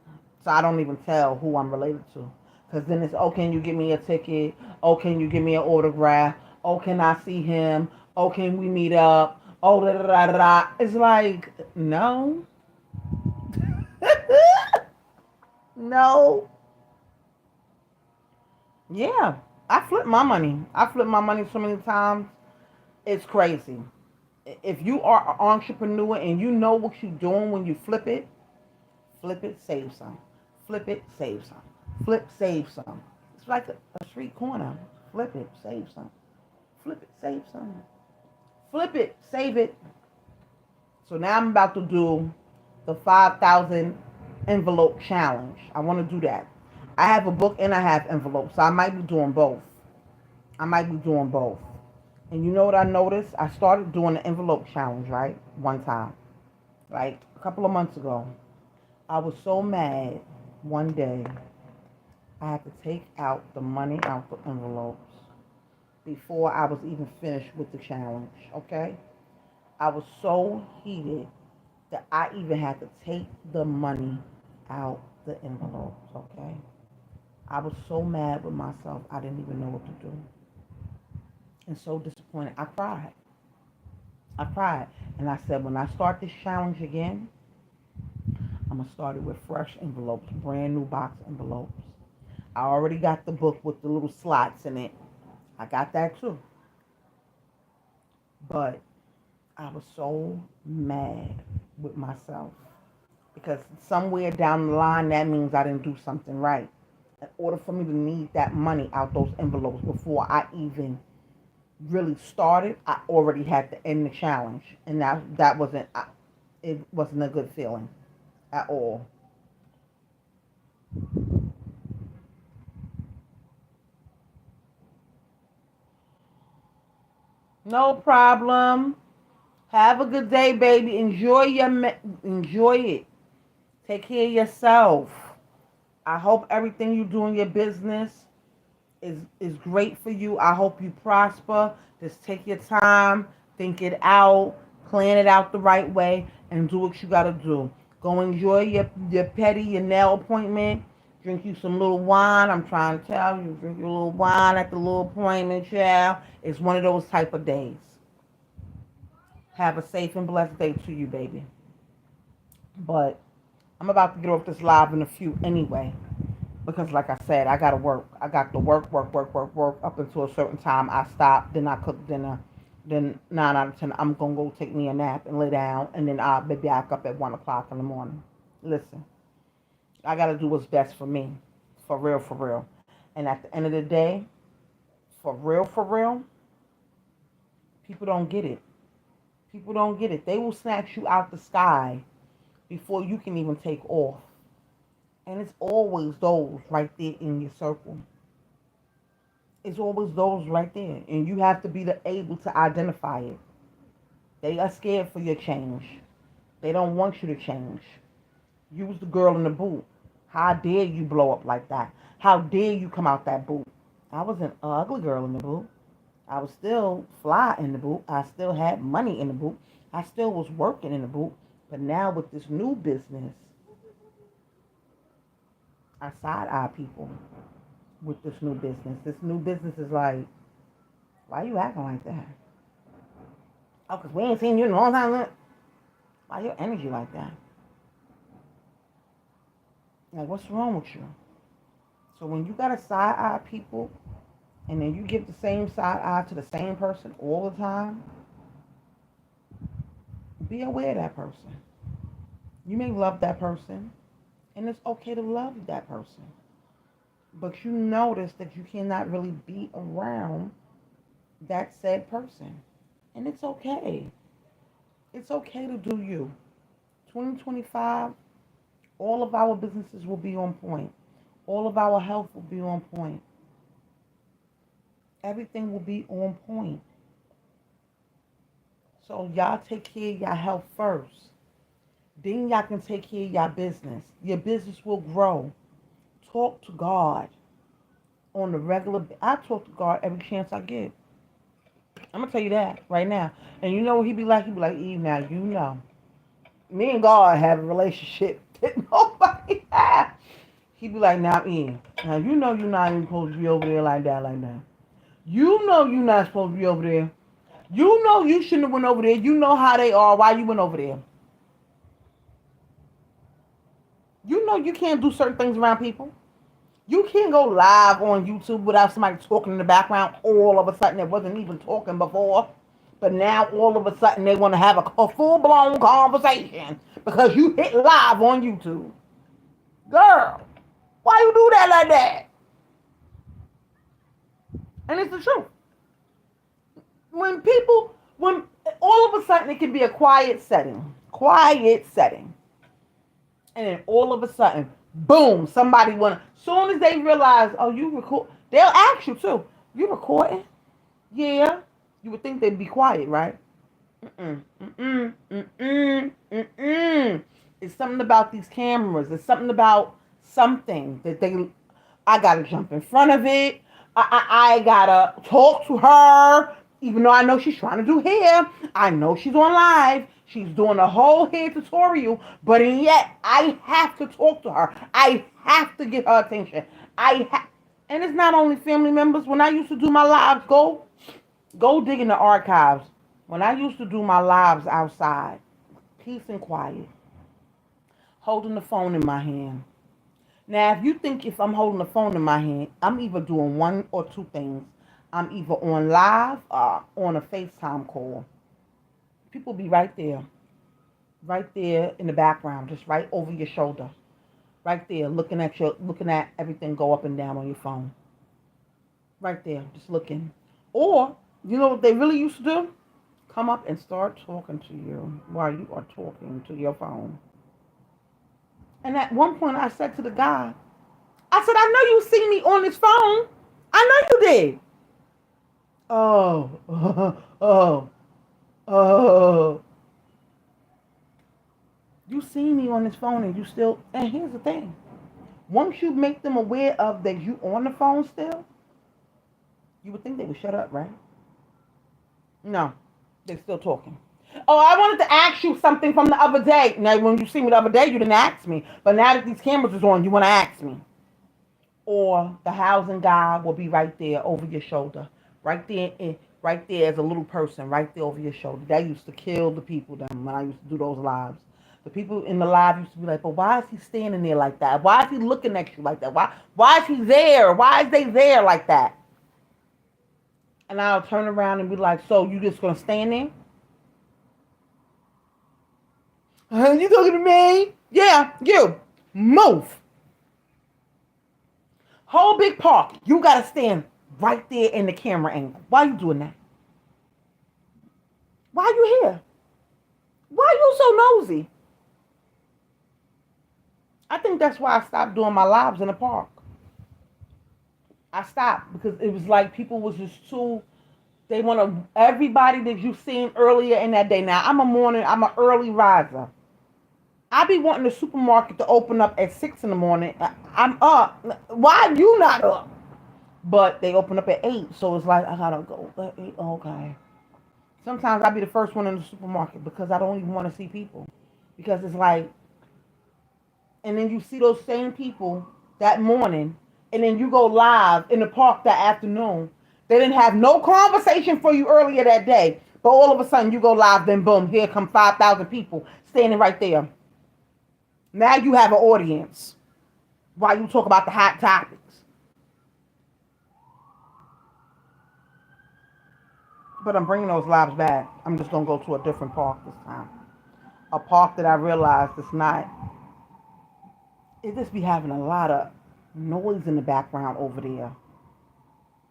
So I don't even tell who I'm related to. Because then it's, oh, can you give me a ticket? Oh, can you give me an autograph? Oh, can I see him? Oh, can we meet up? Oh, da da da da. It's like, no. No. Yeah, I flip my money. I flip my money so many times. It's crazy. If you are an entrepreneur and you know what you're doing when you flip it, save some. Flip it, save some. Flip, save some. It's like a street corner. Flip it, save some. Flip it, save some. Flip it, save it. So now I'm about to do the 5,000 envelope challenge. I want to do that. I have a book and I have envelopes, so I might be doing both. I might be doing both. And you know what I noticed? I started doing the envelope challenge, right? One time, like a couple of months ago. I was so mad one day. I had to take out the money out the envelopes before I was even finished with the challenge, okay? I was so heated that I even had to take the money out the envelopes, okay? I was so mad with myself, I didn't even know what to do. And so disappointed. I cried. I cried. And I said, when I start this challenge again, I'm going to start it with fresh envelopes, brand new box envelopes. I already got the book with the little slots in it. I got that too. But I was so mad with myself because somewhere down the line, that means I didn't do something right. In order for me to need that money out those envelopes before I even really started, I already had to end the challenge, and that wasn't it wasn't a good feeling at all. No problem. Have a good day, baby. Enjoy it. Take care of yourself. I hope everything you do in your business is great for you. I hope you prosper. Just take your time, think it out, plan it out the right way, and do what you gotta do. Go enjoy your nail appointment. Drink you some little wine. I'm trying to tell you, drink your little wine at the little appointment, child. It's one of those type of days. Have a safe and blessed day to you, baby. But I'm about to get off this live in a few anyway. Because like I said, I gotta work. I got to work up until a certain time. I stop, then I cook dinner. Then 9 out of 10, I'm gonna go take me a nap and lay down, and then I'll be back up at 1 o'clock in the morning. Listen, I gotta do what's best for me, for real, for real. And at the end of the day, for real, people don't get it. People don't get it. They will snatch you out the sky before you can even take off. And it's always those right there in your circle. It's always those right there. And you have to be able to identify it. They are scared for your change. They don't want you to change. You was the girl in the boot. How dare you blow up like that? How dare you come out that boot? I was an ugly girl in the boot. I was still fly in the boot. I still had money in the boot. I still was working in the boot. But now with this new business, I side eye people with this new business. This new business is like, why you acting like that? Oh, because we ain't seen you in a long time. Why your energy like that? Like, what's wrong with you? So when you got to side eye people, and then you give the same side eye to the same person all the time, be aware of that person. You may love that person, and it's okay to love that person. But you notice that you cannot really be around that said person. And it's okay. It's okay to do you. 2025, all of our businesses will be on point. All of our health will be on point. Everything will be on point. So y'all take care of your health first. Then y'all can take care of your business. Your business will grow. Talk to God on the regular. I talk to God every chance I get. I'm gonna tell you that right now. And you know what he be like? He be like, Eve, now you know. Me and God have a relationship that nobody has. He be like, now Eve, now you know you're not even supposed to be over there like that, like that. You know you're not supposed to be over there. You know you shouldn't have went over there. You know how they are. Why you went over there? You know you can't do certain things around people. You can't go live on YouTube without somebody talking in the background all of a sudden that wasn't even talking before. But now all of a sudden they want to have a full blown conversation because you hit live on YouTube. Girl, why you do that like that? And it's the truth. When all of a sudden it can be a quiet setting, and then all of a sudden, boom, somebody wanna. Soon as they realize, oh, you record, they'll ask you too. You recording? Yeah. You would think they'd be quiet, right? Mm-mm, mm-mm, mm-mm, mm-mm. It's something about these cameras. It's something about something that they. I gotta jump in front of it. I gotta talk to her, even though I know she's trying to do hair. I know she's on live. She's doing a whole hair tutorial, but yet I have to talk to her. I have to get her attention. And it's not only family members. When I used to do my lives, go dig in the archives. When I used to do my lives outside, peace and quiet, holding the phone in my hand. Now, if you think if I'm holding the phone in my hand, I'm either doing one or two things. I'm either on live or on a FaceTime call. People be right there in the background, just right over your shoulder, right there, looking at everything go up and down on your phone, right there, just looking. Or you know what they really used to do? Come up and start talking to you while you are talking to your phone. And at one point, I said to the guy, I said, I know you see me on this phone. I know you did. Oh, oh, oh. You see me on this phone and you still. And here's the thing. Once you make them aware of that you on the phone still, you would think they would shut up, right? No, they're still talking. Oh, I wanted to ask you something from the other day. Now, when you see me the other day, you didn't ask me. But now that these cameras is on, you want to ask me. Or the housing guy will be right there over your shoulder. Right there as a little person, right there over your shoulder. That used to kill the people then when I used to do those lives. The people in the live used to be like, but why is he standing there like that? Why is he looking at you like that? Why is he there? Why is they there like that? And I'll turn around and be like, so you just gonna stand there? You talking to me? Yeah, you. Move. Whole big park. You gotta stand right there in the camera angle. Why you doing that? Why you here? Why you so nosy? I think that's why I stopped doing my lives in the park. I stopped because it was like people was just too. They want to everybody that you seen earlier in that day. Now I'm an early riser. I be wanting the supermarket to open up at 6 in the morning. I'm up. Why you not up? But they open up at 8, so it's like I gotta go at 8. Okay. Sometimes I be the first one in the supermarket because I don't even want to see people. Because it's like, and then you see those same people that morning, and then you go live in the park that afternoon. They didn't have no conversation for you earlier that day, but all of a sudden you go live, then boom, here come 5,000 people standing right there. Now you have an audience while you talk about the hot topics. But I'm bringing those lives back. I'm just going to go to a different park this time. A park that I realized it's not. It just be having a lot of noise in the background over there.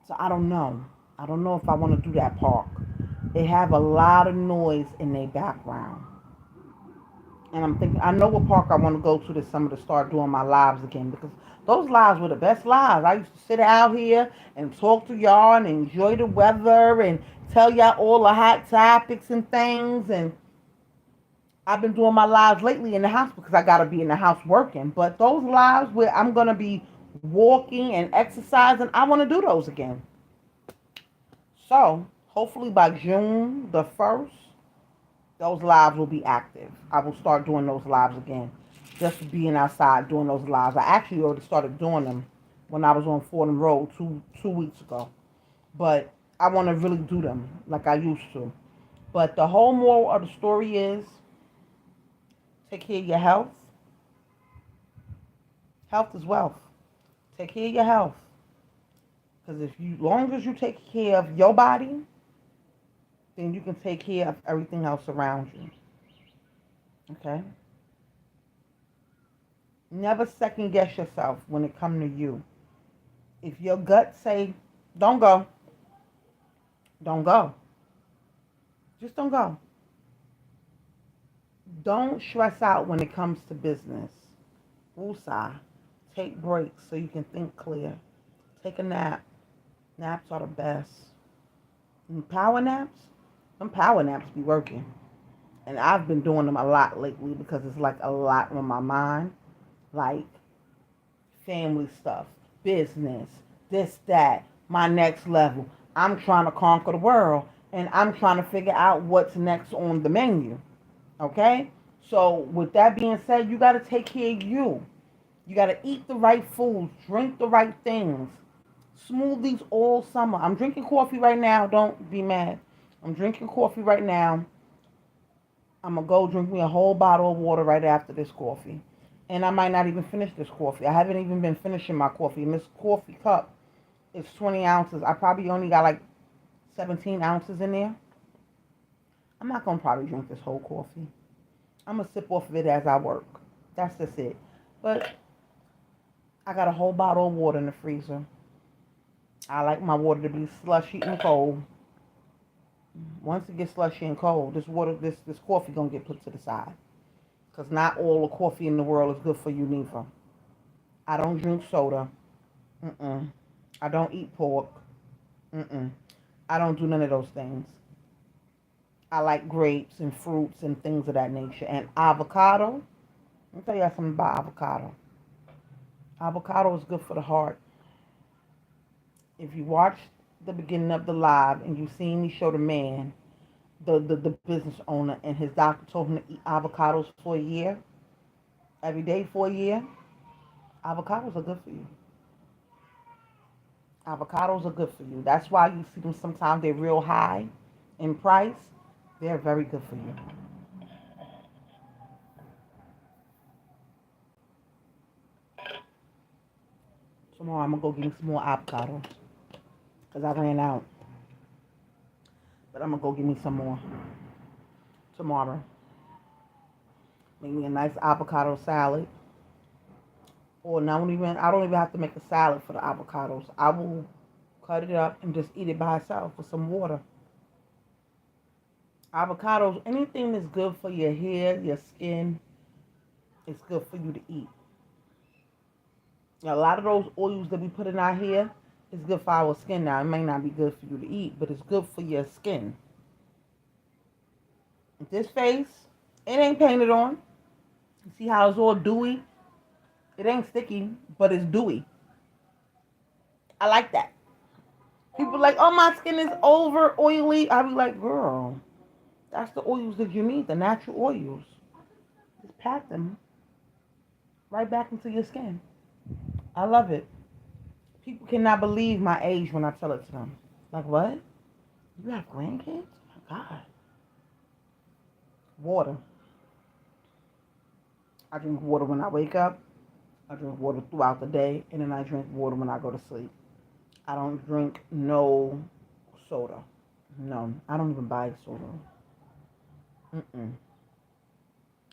So I don't know. I don't know if I want to do that park. They have a lot of noise in their background. And I'm thinking, I know what park I want to go to this summer to start doing my lives again because those lives were the best lives. I used to sit out here and talk to y'all and enjoy the weather and tell y'all all the hot topics and things. And I've been doing my lives lately in the house because I got to be in the house working. But those lives where I'm going to be walking and exercising, I want to do those again. So hopefully by June the 1st, those lives will be active. I will start doing those lives again. Just being outside doing those lives. I actually already started doing them when I was on Fordham Road two weeks ago. But I want to really do them like I used to. But the whole moral of the story is take care of your health. Health is wealth. Take care of your health. Because if you, long as you take care of your body, then you can take care of everything else around you. Okay? Never second guess yourself when it comes to you. If your gut say, don't go, don't go. Just don't go. Don't stress out when it comes to business. Woosah. Take breaks so you can think clear. Take a nap. Naps are the best. And power naps? Them power naps be working. And I've been doing them a lot lately because it's like a lot on my mind. Like family stuff, business, this, that, my next level. I'm trying to conquer the world and I'm trying to figure out what's next on the menu. Okay? So, with that being said, you got to take care of you. You got to eat the right foods, drink the right things. Smoothies all summer. I'm drinking coffee right now. Don't be mad. I'm drinking coffee right now. I'm going to go drink me a whole bottle of water right after this coffee. And I might not even finish this coffee. I haven't even been finishing my coffee. And this coffee cup is 20 ounces. I probably only got like 17 ounces in there. I'm not going to probably drink this whole coffee. I'm going to sip off of it as I work. That's just it. But I got a whole bottle of water in the freezer. I like my water to be slushy and cold. Once it gets slushy and cold, this coffee going to get put to the side. Because not all the coffee in the world is good for you neither. I don't drink soda. Mm-mm. I don't eat pork. Mm-mm. I don't do none of those things. I like grapes and fruits and things of that nature. And avocado. Let me tell you something about avocado. Avocado is good for the heart. If you watch the beginning of the live and you seen me show the man, the business owner, and his doctor told him to eat avocados for a year, every day for a year, avocados are good for you. Avocados are good for you. That's why you see them sometimes they're real high in price. They're very good for you. Tomorrow I'm gonna go get me some more avocados because I ran out. But I'm gonna go get me some more tomorrow. Make me a nice avocado salad. Or I don't even have to make a salad for the avocados. I will cut it up and just eat it by itself with some water. Avocados, anything that's good for your hair, your skin, it's good for you to eat. Now, a lot of those oils that we put in our hair is good for our skin now. It may not be good for you to eat, but it's good for your skin. This face, it ain't painted on. You see how it's all dewy? It ain't sticky, but it's dewy. I like that. People like, oh, my skin is over oily. I be like, girl, that's the oils that you need, the natural oils. Just pat them right back into your skin. I love it. People cannot believe my age when I tell it to them. Like, what? You have grandkids? Oh my God. Water. I drink water when I wake up. I drink water throughout the day. And then I drink water when I go to sleep. I don't drink no soda. No, I don't even buy soda. Mm-mm.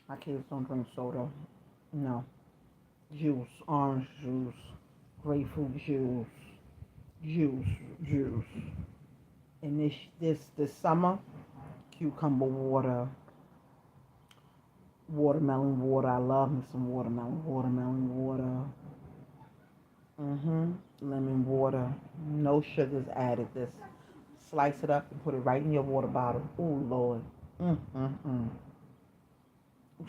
My kids don't drink soda. No. Juice, orange juice, grapefruit juice, juice, juice. And this summer, cucumber water, watermelon water. I love me some watermelon water. Lemon water. No sugars added. Just slice it up and put it right in your water bottle. Oh Lord. I'm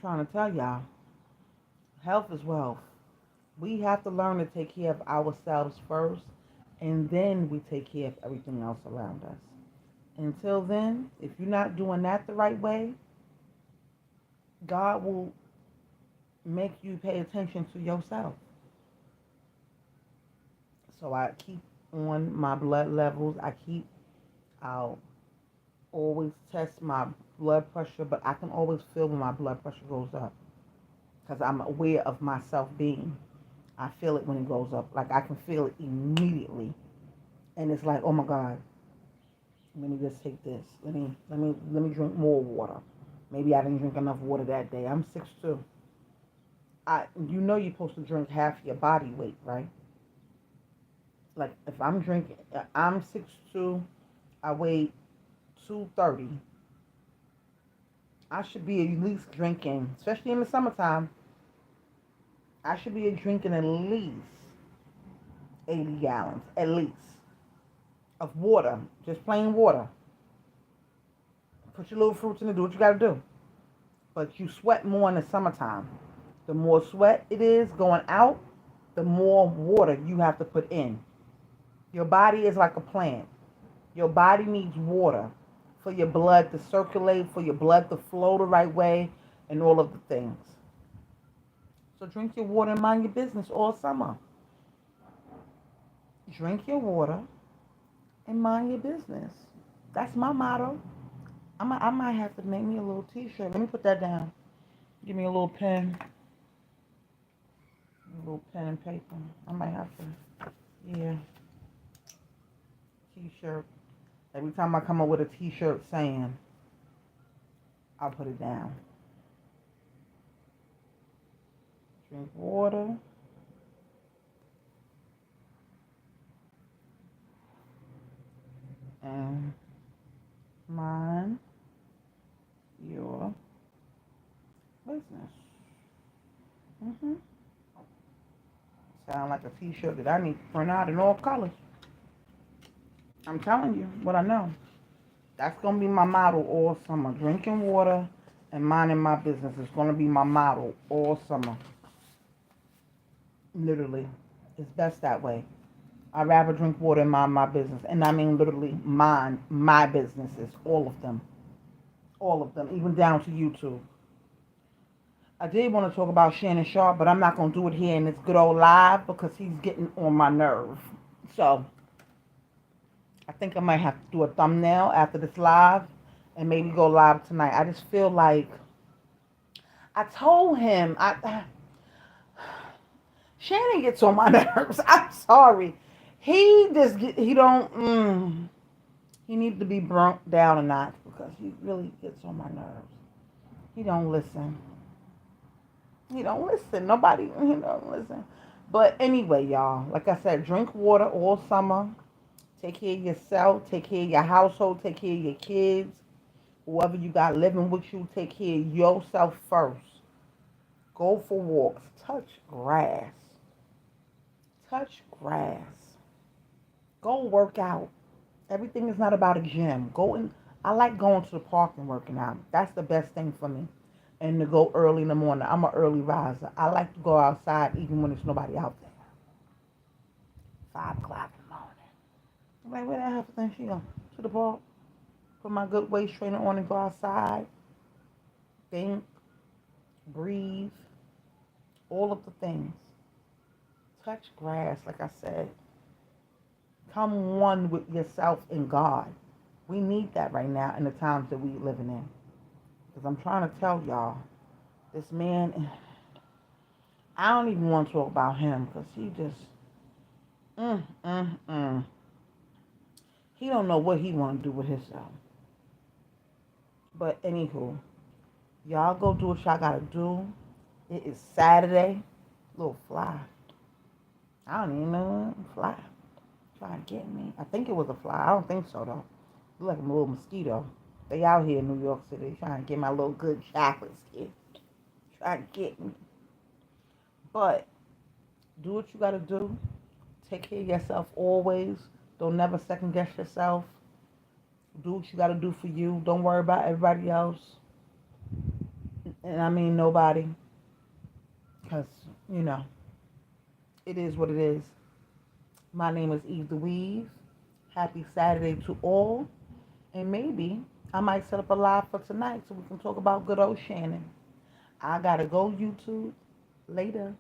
trying to tell y'all, health is wealth. We have to learn to take care of ourselves first, and then we take care of everything else around us. Until then, if you're not doing that the right way, God will make you pay attention to yourself. So I keep on my blood levels. I'll always test my blood pressure, but I can always feel when my blood pressure goes up because I'm aware of myself being. I feel it when it goes up. Like I can feel it immediately. And it's like, oh my God, let me just take this. Let me drink more water. Maybe I didn't drink enough water that day. I'm 6'2". You're supposed to drink half your body weight, right? Like if I'm drinking, I'm 6'2". I weigh 230. I should be at least drinking, especially in the summertime. I should be drinking at least 80 gallons, at least, of water, just plain water. Put your little fruits in it, do what you gotta do. But you sweat more in the summertime. The more sweat it is going out, the more water you have to put in. Your body is like a plant. Your body needs water for your blood to circulate, for your blood to flow the right way, and all of the things. So drink your water and mind your business all summer. Drink your water and mind your business. That's my motto. I might have to make me a little t-shirt. Let me put that down. Give me a little pen. A little pen and paper. I might have to. Yeah. T-shirt. Every time I come up with a t-shirt saying, I'll put it down. Drink water. And mind your business. Sound like a t-shirt that I need to print out in all colors. I'm telling you what I know. That's going to be my motto all summer. Drinking water and minding my business is going to be my motto all summer. Literally. It's best that way. I'd rather drink water and mind my business. And I mean literally mind my businesses. All of them. All of them. Even down to YouTube. I did want to talk about Shannon Sharp, but I'm not going to do it here in this good old live because he's getting on my nerve. So, I think I might have to do a thumbnail after this live and maybe go live tonight. I just feel like I told him Shannon gets on my nerves. I'm sorry. He don't he needs to be brought down a notch because he really gets on my nerves. He don't listen. He don't listen. He don't listen. But anyway, y'all, like I said, drink water all summer. Take care of yourself. Take care of your household. Take care of your kids. Whoever you got living with you, take care of yourself first. Go for walks. Touch grass. Touch grass. Go work out. Everything is not about a gym. I like going to the park and working out. That's the best thing for me. And to go early in the morning. I'm an early riser. I like to go outside even when there's nobody out there. 5 o'clock in the morning. I'm like, where that heifer thing she go? To the park. Put my good waist trainer on and go outside. Think. Breathe. All of the things. Touch grass, like I said. Come one with yourself and God. We need that right now in the times that we're living in. Because I'm trying to tell y'all, this man, I don't even want to talk about him because he just, he don't know what he want to do with himself. But anywho, y'all go do what y'all got to do. It is Saturday. Little fly. I don't even know. Fly. Trying to get me. I think it was a fly. I don't think so, though. Look like a little mosquito. They out here in New York City trying to get my little good chocolate skin. Trying to get me. But do what you got to do. Take care of yourself always. Don't never second guess yourself. Do what you got to do for you. Don't worry about everybody else. And I mean nobody. Because, it is what it is. My name is Eve the Weave. Happy Saturday to all. And maybe I might set up a live for tonight so we can talk about good old Shannon. I gotta go, YouTube. Later.